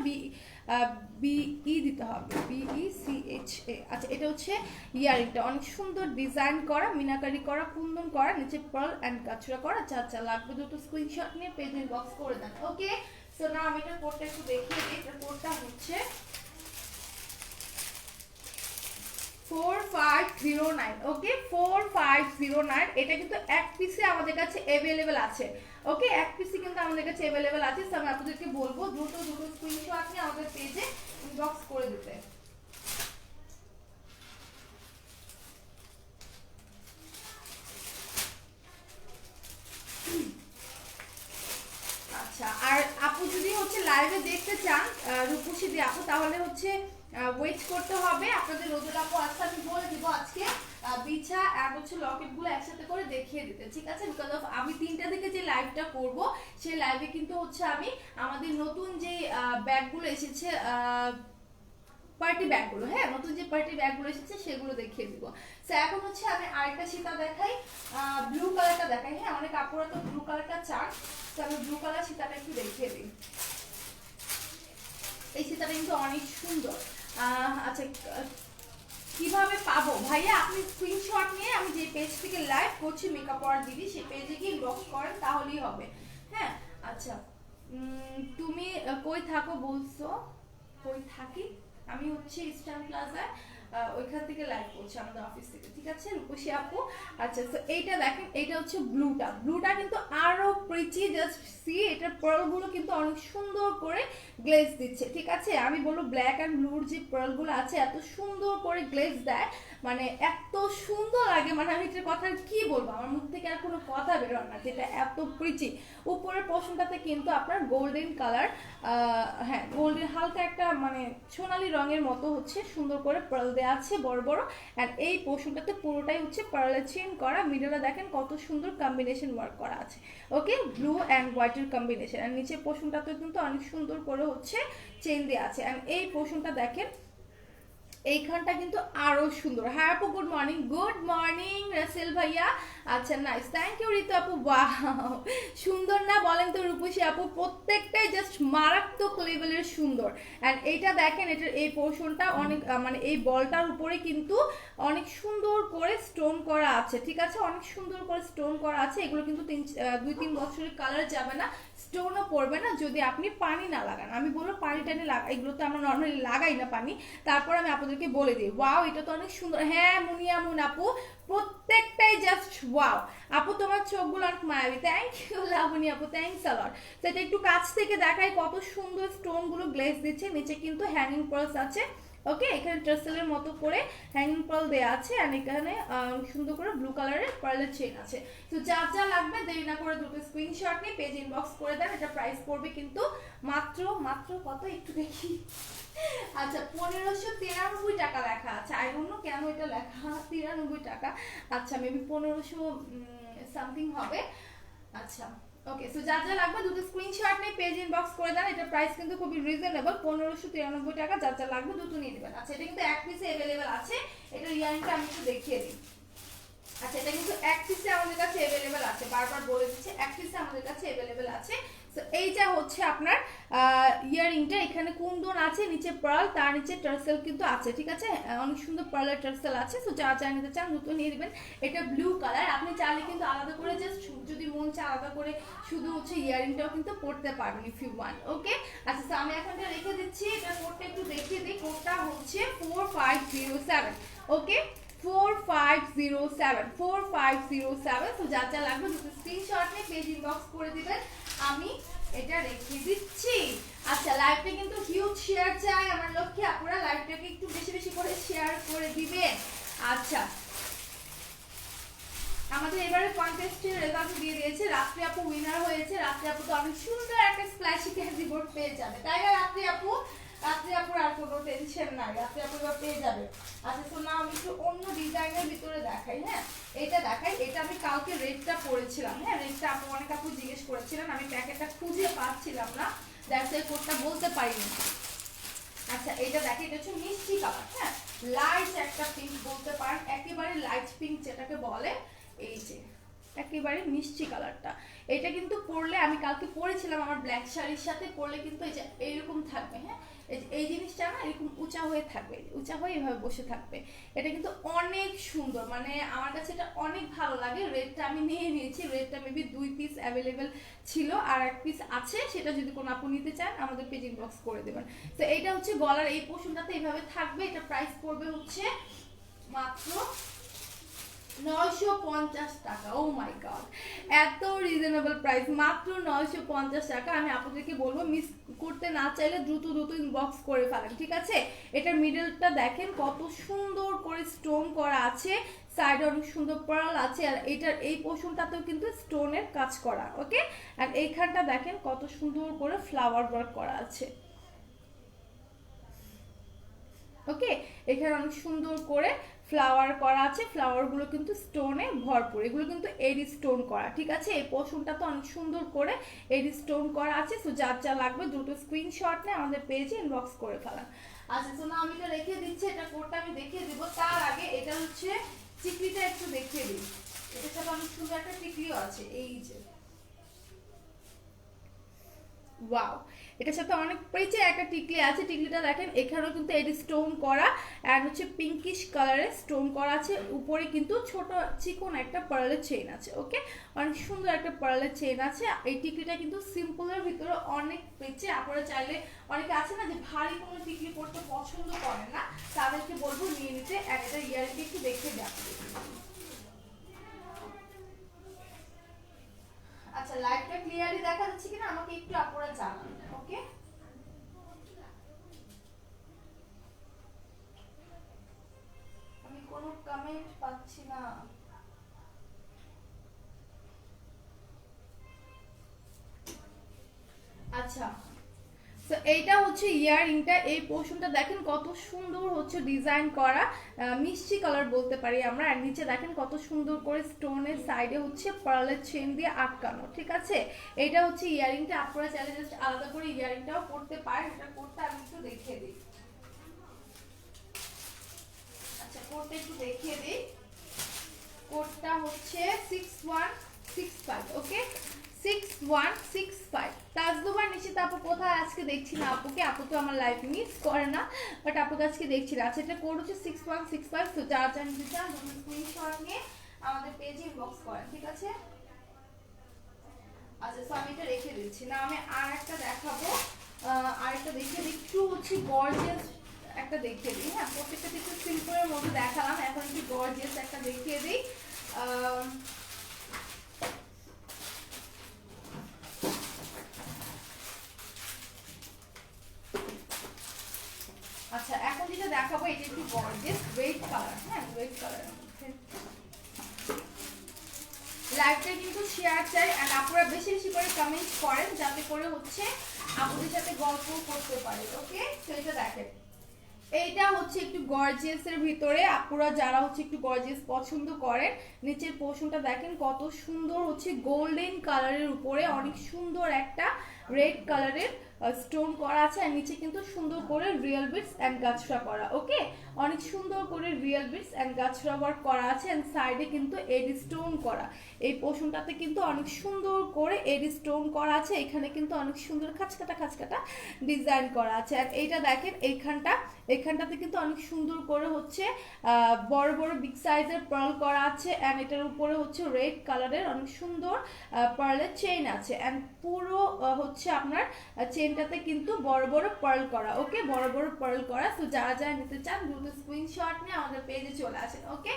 BE দিতে হবে, BECHA। আচ্ছা, এটা হচ্ছে ইয়ারিংটা, অনেক সুন্দর ডিজাইন করা, মিনাকারি করা, কুন্দন করা, নিচে পার্ল এন্ড কাচরা করা। যা লাগবে দুটো স্ক্রিনশট নিয়ে পেজ ইনবক্স করে দেন। ওকে, সো নাও আমি এটার কোডটা একটু দেখিয়ে দিই। এটার কোডটা হচ্ছে 4509। ওকে, 4509। এটা কিন্তু এক পিসে আমাদের কাছে अवेलेबल আছে। ওকে, এক পিসে কিন্তু আমাদের কাছে अवेलेबल আছে। সো আমি আপনাদেরকে বলবো দ্রুত স্ক্রিনশট নিয়ে আমাদের পেজে ইনবক্স করে দিতে। আচ্ছা, আর আপু যদি হচ্ছে লাইভে দেখতে চান রূপসী দি আপু, তাহলে হচ্ছে ওয়েট করতে হবে। আপনাদের রোজের আপু আজকে আমি বলে দিব আজকে বিছা আর হচ্ছে লকেট গুলো একসাথে করে দেখিয়ে দিতে, ঠিক আছে? বিকজ অফ আমি 3টা থেকে যে লাইভটা করব সেই লাইভে কিন্তু হচ্ছে আমি আমাদের নতুন যে ব্যাগগুলো এসেছে, পার্টি ব্যাগগুলো, হ্যাঁ, নতুন যে পার্টি ব্যাগগুলো এসেছে সেগুলো দেখিয়ে দিব। সো এখন হচ্ছে আমি আরেকটা সীতা দেখাই, ব্লু কালারটা দেখাই। হ্যাঁ, অনেক আপুরা তো ব্লু কালারটা চান, তো আমি ব্লু কালার সীতাটা একটু দেখিয়ে দিই। এই সীতাটা কিন্তু অনেক সুন্দর। আচ্ছা, কিভাবে পাবো ভাইয়া? আপনি স্ক্রিনশট নিয়ে আমি যে পেজ থেকে লাইভ করছি মেকআপ আর্ট দিদি, সেই পেজে গিয়ে ইনবক্স করেন তাহলেই হবে। হ্যাঁ, আচ্ছা, তুমি কই থাকো বলছো? কই থাকি? আমি হচ্ছে ইস্টার্ন প্লাজায়, ওইখান থেকে লাইভ করছি আমাদের অফিস থেকে, ঠিক আছে রূপসী আপু? আচ্ছা, তো এইটা দেখেন, এইটা হচ্ছে ব্লুটা কিন্তু আরো প্রিটি, জাস্ট সি, এটার পার্লগুলো কিন্তু অনেক সুন্দর করে গ্লেজ দিচ্ছে, ঠিক আছে? আমি বলবো ব্ল্যাক অ্যান্ড ব্লুর যে পার্লগুলো আছে এত সুন্দর করে গ্লেজ দেয়, মানে এত সুন্দর লাগে, মানে আমি এটার কথা কি বলবো, আমার মুখ থেকে আর কোনো কথা বেরোয় না, যেটা এত প্রিটি। উপরের পোর্শনটাতে কিন্তু আপনার গোল্ডেন কালার, হ্যাঁ, গোল্ডেন হালকা একটা মানে সোনালী রঙের মতো হচ্ছে সুন্দর করে পার্ল দেওয়া আছে বড় বড়। আর এই পোর্শনটাতে পুরোটাই হচ্ছে পার্লের চেইন করা, মিডলে দেখেন কত সুন্দর কম্বিনেশন ওয়ার্ক করা আছে। ওকে, ব্লু অ্যান্ড হোয়াইটের কম্বিনেশন। আর নিচের পোর্শনটাতে কিন্তু অনেক সুন্দর করে হচ্ছে চেইন দেওয়া আছে। আর এই পোর্শনটা দেখেন, এইখানটা কিন্তু আরো সুন্দর। হ্যাঁ আপু, good morning, good morning Rasel ভাইয়া। আচ্ছা নাইস, থ্যাংক ইউ ঋতু আপু। ওয়াও সুন্দর না বলেন তো রূপসী আপু? প্রত্যেকটাই জাস্ট মারাত্মক লেভেলের সুন্দর। অ্যান্ড এইটা দেখেন, এটার এই পোর্শনটা অনেক মানে এই বলটার উপরে কিন্তু অনেক সুন্দর করে স্টোন করা আছে, ঠিক আছে, অনেক সুন্দর করে স্টোন করা আছে। এগুলো কিন্তু 2-3 বছরের কালার যাবে না, স্টোনও পড়বে না যদি আপনি পানি না লাগান। আমি বলবো পানি টানি লাগা, এগুলো তো আমরা নর্মালি লাগাই না পানি, তারপর আমি আপনাদেরকে বলে দিই। ওয়াও এটা তো অনেক সুন্দর। হ্যাঁ মুনিয়া মুন আপু, প্রত্যেকটাই জাস্ট ওয়াও। আপু তোমার চোখগুলো অনেক মায়াবী, থ্যাংক ইউ লাবণী আপু, থ্যাংকস আ লট। সেটা একটু কাছ থেকে দেখাই কত সুন্দর স্টোন গুলো গ্লেজ দিচ্ছে। নিচে কিন্তু হ্যাঙ্গিং পার্লস আছে, ওকে, এখানে টার্সেলের মতো করে হ্যাঙ্গিং পার্ল দেয়া আছে, আর এখানে সুন্দর করে ব্লু কালারের পার্লের চেইন আছে। তো যা যা লাগবে দেরি না করে দ্রুত স্ক্রিনশট নিয়ে পেজ ইনবক্স করে দেন। এটা প্রাইস পড়বে কিন্তু মাত্র মাত্র কত একটু দেখি, আচ্ছা 1593 টাকা লেখা আছে। আই ডোন্ট নো কেন এটা লেখা 93 টাকা, আচ্ছা মেবি 1500 সামথিং হবে। আচ্ছা ওকে, সো যা যা লাগবে দুটো স্ক্রিনশট নিয়ে পেজ ইনবক্স করে দেন। এটা প্রাইস কিন্তু খুবই রিজনেবল, 1593 টাকা। যা যা লাগবে দুটো নিয়ে নেবেন। আচ্ছা এটা কিন্তু এক পিসে अवेलेबल আছে। এটা ইয়ারিংটা আমি একটু দেখিয়ে দিই। আচ্ছা এটা কিন্তু এক পিসে আমাদের কাছে अवेलेबल আছে, বারবার বলে দিচ্ছি এক পিসে আমাদের কাছে अवेलेबल আছে। সো এইটা হচ্ছে আপনার ইয়ারিংটা, এখানে কুন্দন আছে, নিচে পার্ল, তার নিচে টার্সেল কিন্তু আছে, ঠিক আছে, অনেক সুন্দর পার্লের টার্সেল আছে। সো যা যা নিতে চান দুটো নিয়ে নেবেন। এটা ব্লু কালার, আপনি চাইলে কিন্তু আলাদা করে জাস্ট যদি মন চায় আলাদা করে শুধু হচ্ছে ইয়ারিংটাও কিন্তু পড়তে পারবেন ইফ ইউ ওয়ান্ট, ওকে। আচ্ছা সো আমি এখন এটা রেখে দিচ্ছি। এটা কোডটা একটু দেখিয়ে দিই, কোডটা হচ্ছে 4507, ওকে 4507। তো যা যা লাগবে দুটো স্ক্রিনশট নিয়ে পেজ ইনবক্স করে দিবেন, আমি এটা রেখে দিচ্ছি। আচ্ছা লাইভটা কিন্তু হিউজ শেয়ার চাই আমার লক্ষ্যে, আপনারা লাইভটাকে একটু বেশি বেশি করে শেয়ার করে দিবেন। আচ্ছা আমাদের এবারে কন্টেস্টের রেজাল্ট দিয়ে দিয়েছে, রাত্রি আপু উইনার হয়েছে। রাত্রি আপু তো অনেক সুন্দর একটা স্প্ল্যাশি ক্যান্ডি বোর্ড পেয়ে যাবে, তাই না রাত্রি আপু? রাত্রি আপুর আর কোনো টেনশন নাই, রাত্রি আপু এবার পেয়ে যাবে। আচ্ছা তো না আমি একটু অন্য ডিজাইনের ভিতরে দেখাই, হ্যাঁ এটা দেখাই। এটা আমি কালকে রেডটা পরেছিলাম, হ্যাঁ রেডটা আপু অনেক আপু জিজ্ঞেস করেছিলেন, আমি প্যাকেটটা খুঁজে পাচ্ছিলাম না, দ্যাটস এই কোডটা বলতে পারিনি। আচ্ছা এটা দেখে, এটা হচ্ছে মিষ্টি কালার, হ্যাঁ লাইট একটা পিঙ্ক বলতে পারেন, একেবারে লাইট পিঙ্ক যেটাকে বলে, এই যে একেবারে মিষ্টি কালারটা। এটা কিন্তু পরলে, আমি কালকে পরেছিলাম আমার ব্ল্যাক শাড়ির সাথে, পরলে কিন্তু এই যে এইরকম থাকবে, হ্যাঁ এই জিনিসটা না এরকম উঁচা হয়ে থাকবে, উঁচা হয়ে এইভাবে বসে থাকবে। এটা কিন্তু অনেক সুন্দর, মানে আমার কাছে এটা অনেক ভালো লাগে। রেডটা আমি নিয়ে নিয়েছি, রেডটা মেবি 2 পিস অ্যাভেলেবেল ছিল, আর 1 পিস আছে, সেটা যদি কোনো আপু নিতে চান আমাদের পেজ ইনবক্স করে দেবেন। তো এইটা হচ্ছে গলার এই পোর্শনটাতে এইভাবে থাকবে। এটা প্রাইস পড়বে হচ্ছে মাত্র 950 টাকা। ও মাই গড, এত রিজনেবল প্রাইস, মাত্র 950 টাকা। আমি আপনাদেরকে বলবো মিস করতে না চাইলে দ্রুত দ্রুত ইনবক্স করে ফেলেন, ঠিক আছে। এটার মিডলটা দেখেন কত সুন্দর করে স্টোন করা আছে, সাইডে অনেক সুন্দর পার্ল আছে, আর এটার এই পোর্শনটাতেও কিন্তু স্টোনের কাজ করা, ওকে। আর এইখানটা দেখেন কত সুন্দর করে ফ্লাওয়ার ওয়ার্ক করা আছে, ওকে। এখানে অনেক সুন্দর করে ফ্লাওয়ার করা আছে, ফ্লাওয়ারগুলো কিন্তু স্টোনে ভরপুর, এগুলো কিন্তু এডি স্টোন করা, ঠিক আছে। এই পোর্শনটা তো অনেক সুন্দর করে এডি স্টোন করা আছে। সো যার যা লাগবে দুটো স্ক্রিনশট নিয়ে আমাদের পেজে ইনবক্স করে ফেলান। আচ্ছা সো না আমি এটা রেখে দিচ্ছি, এটা কোডটা আমি দেখিয়ে দিব। তার আগে এটা হচ্ছে টিকলিটা একটু দেখিয়ে দিই, এটার সাথে অনেক সুন্দর একটা টিকলিও আছে, এই যে ওয়াও, এটার সাথে অনেক প্রিটি একটা টিকলি আছে। টিকলিটা দেখেন এখানেও কিন্তু এডি স্টোন করা, আর হচ্ছে পিঙ্কিশ কালারের স্টোন করা আছে। উপরে কিন্তু ছোট চিকন একটা পার্লের চেইন আছে, ওকে, অনেক সুন্দর একটা পার্লের চেইন আছে। এই টিকলিটা কিন্তু সিম্পলের ভিতরে অনেক প্রিটি, আপনারা চাইলে, অনেকে আছে না যে ভারী কোনো টিকলি পরতে পছন্দ করেন না, তাদেরকে বলবো নিয়ে নিতে। আর এটা ইয়ারিং একটু দেখে যাচ্ছে। আচ্ছা লাইভটা ক্লিয়ারলি দেখা যাচ্ছে কিনা আমাকে একটু আপনারা জানান, ওকে। আমি কোনো কমেন্ট পাচ্ছি না। আচ্ছা সো এইটা হচ্ছে ইয়াররিংটা, এই পোর্শনটা দেখেন কত সুন্দর হচ্ছে ডিজাইন করা, মিষ্টি কালার বলতে পারি আমরা। আর নিচে দেখেন কত সুন্দর করে স্টোনের সাইডে হচ্ছে পার্লের চেন দিয়ে আটকানো, ঠিক আছে। এইটা হচ্ছে ইয়াররিংটা, আপনারা চাইলে জাস্ট আলাদা করে ইয়াররিংটাও করতে পারেন। এটা করতে আমি একটু দেখিয়ে দিই। আচ্ছা করতে একটু দেখিয়ে দিই। কোডটা হচ্ছে 6165, ওকে 6165। তাজদুবার নিচে আপু কোথায়, আজকে দেখছি না আপুকে, আপু তো আমার লাইফ মিস করে না, বাট আপুকে আজকে দেখছি না। আচ্ছা, এটা কোড হচ্ছে 6165। তো যারা যারা নিতে চান স্ক্রিনশট নিয়ে আমাদের পেজে ইনবক্স করেন, ঠিক আছে? আচ্ছা, সো আমি এটা রেখে দিচ্ছি না, আমি আর একটা দেখাবো। আরেকটা দেখিয়ে দিই, একটু হচ্ছে গর্জিয়াস একটা দেখিয়ে দিই। হ্যাঁ, প্রত্যেকটা একটু সিম্পলের মধ্যে দেখালাম, এখন একটু গর্জিয়াস একটা দেখিয়ে দিই। আচ্ছা, এখন যেটা দেখাবো এটা একটু গর্জিয়াস রেড কালার। হ্যাঁ, রেড কালারের মধ্যে লাইভটা কিন্তু শেয়ার চাই, আর আপনারা বেশি বেশি করে কমেন্ট করেন যাতে করে হচ্ছে আপনাদের সাথে গল্প করতে পারি, ওকে? তো এটা দেখেন, এইটা হচ্ছে একটু গর্জিয়াস এর ভিতরে, আপুরা যারা হচ্ছে একটু গর্জিয়াস পছন্দ করেন, নিচের পোর্শনটা দেখেন কত সুন্দর হচ্ছে গোল্ডেন কালারের উপরে অনেক সুন্দর একটা রেড কালারের স্টোন করা আছে, আর নিচে কিন্তু সুন্দর করে রিয়েল বিটস এন্ড গাছরা করা, ওকে? অনেক সুন্দর করে রিয়েল বিটস এন্ড গাছরা ওয়ার্ক করা আছে, এন্ড সাইডে কিন্তু এডি স্টোন করা। এই পোর্শনটাতে কিন্তু অনেক সুন্দর করে এডি স্টোন করা আছে, এখানে কিন্তু অনেক সুন্দর খাঁচকাটা ডিজাইন করা আছে। আর এইটা দেখেন, এইখানটাতে কিন্তু অনেক সুন্দর করে হচ্ছে বড় বড় বিগ সাইজের পার্ল করা আছে, এন্ড এটার উপরে হচ্ছে রেড কালারের অনেক সুন্দর পার্লের চেইন আছে, এন্ড পুরো হচ্ছে আপনার চেইনটাতে কিন্তু বড় বড় পার্ল করা, ওকে? বড় বড় পার্ল করা। তো যারা যারা নিতে চান দ্রুত স্ক্রিনশট নিয়ে আমাদের পেজে চলে আসেন, ওকে?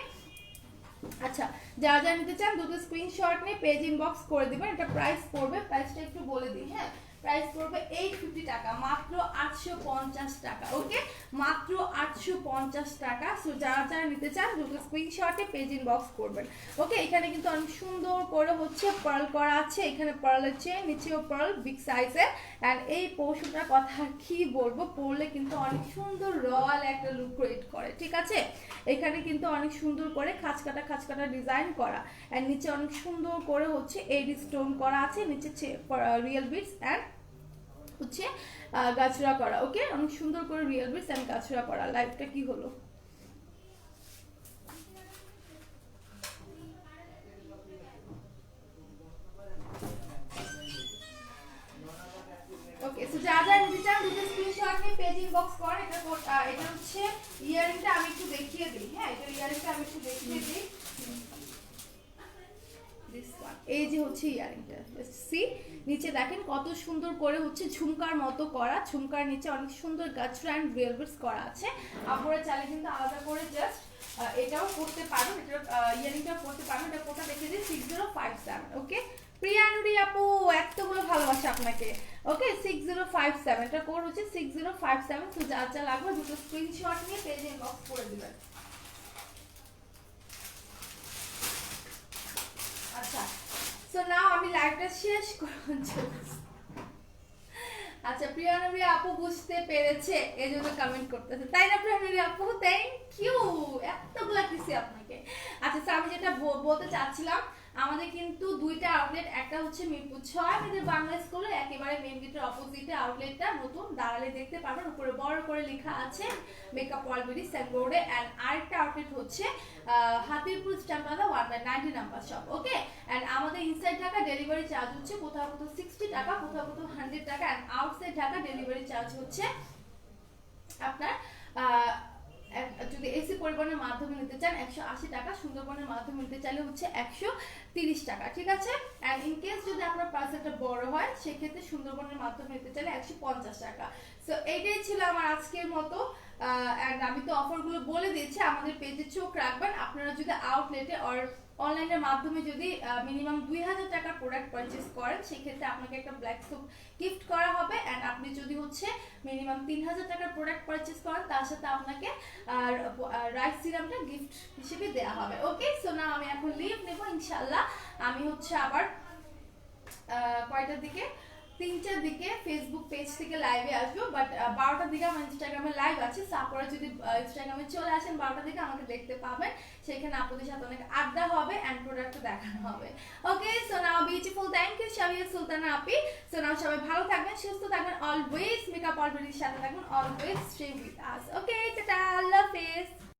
আচ্ছা, যারা যারা নিতে চান দ্রুত স্ক্রিনশট নিয়ে পেজ ইনবক্স করে দিবেন। এটা প্রাইস পড়বে, প্রাইসটা একটু বলে দিই। হ্যাঁ, প্রাইস পড়বে 850 টাকা, মাত্র 850 টাকা, ওকে? মাত্র 850 টাকা। সো যারা যারা নিতে চান দ্রুত স্ক্রিনশটে পেজ ইনবক্স করবেন, ওকে? এখানে কিন্তু অনেক সুন্দর করে হচ্ছে পার্ল করা আছে, এখানে পার্লের চেন, নিচেও পার্ল বিগ সাইজের, এন্ড এই পোর্শনটার কথা কি বলবো, পরলে কিন্তু অনেক সুন্দর রয়্যাল একটা লুক ক্রিয়েট করে, ঠিক আছে? এখানে কিন্তু অনেক সুন্দর করে খাঁচকাটা ডিজাইন করা, এন্ড নিচে অনেক সুন্দর করে হচ্ছে এডি স্টোন করা আছে, নিচে রিয়েল বিটস এন্ড হচ্ছে গাছরা করা, ওকে? অনেক সুন্দর করে রিয়েল বিটস এন্ড গাছরা করা। লাইভটা কি হলো? ওকে, সো যা যা নিতে চান দুটো স্ক্রিনশট নিয়ে পেজ ইনবক্স করেন। এটা হচ্ছে ইয়ারিংটা আমি একটু দেখিয়ে দিই। হ্যাঁ, এটা ইয়ারিংটা আমি একটু দেখিয়ে দিই। এই যে হচ্ছে ইয়ারিংটা, সি নিচে দেখেন কত সুন্দর করে হচ্ছে ঝুমকার মতো করা, ঝুমকার নিচে অনেক সুন্দর গাছরা এন্ড রিয়েল বিটস করা আছে। আপনারা চাইলে কিন্তু আলাদা করে জাস্ট এটাও করতে পারেন, এটা ইয়ারিংটাও করতে পারেন। এটা কোটা দেখে দিই 6057, ওকে? প্রিয়ানুরি আপু, এতগুলো ভালোবাসা আপনাকে, ওকে? 6057, এটা কোড হচ্ছে 6057। তো যা যা লাগবে দুটো স্ক্রিনশট নিয়ে পেজে ইনবক্স করে দিবেন। আচ্ছা, সো নাও আমি লাইভটা শেষ করব। আচ্ছা, প্রিয়ানুরি আপু বুঝতে পেরেছে, এজন্য কমেন্ট করতেছে, তাই না প্রিয়ানুরি আপু? থ্যাংক ইউ, এতগুলা কিছু আপনাকে। আচ্ছা, আমি যেটা বলতে চাচ্ছিলাম, আমাদের কিন্তু দুইটা আউটলেট, একটা হচ্ছে মিরপুর 6 আমাদের বাংলা স্কুলে একেবারে মেইন গেটের অপোজিটে আউটলেটটা নতুন, দাঁড়ালে দেখতে পারবেন, উপরে বড় করে লেখা আছে মেকআপ ওয়ার্ল্ড বিডি সেন্টারে। এন্ড আরেকটা আউটলেট হচ্ছে Hatirpur stamp plaza 1/90 number shop, okay? And আমাদের ইনসাইড ঢাকা ডেলিভারি চার্জ হচ্ছে কোথাও 60 টাকা, কোথাও 100 টাকা, and outside Dhaka delivery charge হচ্ছে আপনার যদি এসি পরিবহনের মাধ্যমে নিতে চান 180 টাকা, সুন্দরবনের মাধ্যমে নিতে চাইলে হচ্ছে 130 টাকা, ঠিক আছে? এন্ড ইন কেস যদি আপনার পার্সেলটা বড় হয় সেক্ষেত্রে সুন্দরবনের মাধ্যমে নিতে চাইলে 150 টাকা। সো এইটাই ছিল আমার আজকের মতো। এন্ড আমি তো অফারগুলো বলে দিয়েছি, আমাদের পেজে চোখ রাখবেন। আপনারা যদি আউটলেটে অর অনলাইনের মাধ্যমে যদি মিনিমাম 2000 টাকার প্রোডাক্ট পারচেজ করেন সেক্ষেত্রে আপনাকে একটা ব্ল্যাক সোপ গিফট করা হবে। এন্ড আপনি যদি হচ্ছে মিনিমাম 3000 টাকার প্রোডাক্ট পারচেজ করেন তার সাথে আপনাকে রাইস সিরামটা গিফট হিসেবে দেওয়া হবে, ওকে? সো না আমি এখন লিভ নেব ইনশাআল্লাহ। আমি হচ্ছে আবার কয়টার দিকে, 3টার দিকে ফেসবুক পেজ থেকে লাইভে আসবো, বাট 12টার দিকে আমার ইনস্টাগ্রামে লাইভ আছে। সো আপনারা যদি ইনস্টাগ্রামে চলে আসেন 12টার দিকে আমাকে দেখতে পাবেন, সেখানে আপনাদের সাথে অনেক আড্ডা হবে এন্ড প্রোডাক্ট দেখানো হবে, okay? So now beautiful, thank you Shabiya Sultana আপি। সো নাও সবাই ভালো থাকবেন, সুস্থ থাকবেন, অলওয়েজ মেকআপ ওয়ার্ল্ড বিডির সাথে থাকবেন, always stay with us, okay? Tata, Allah হাফেজ।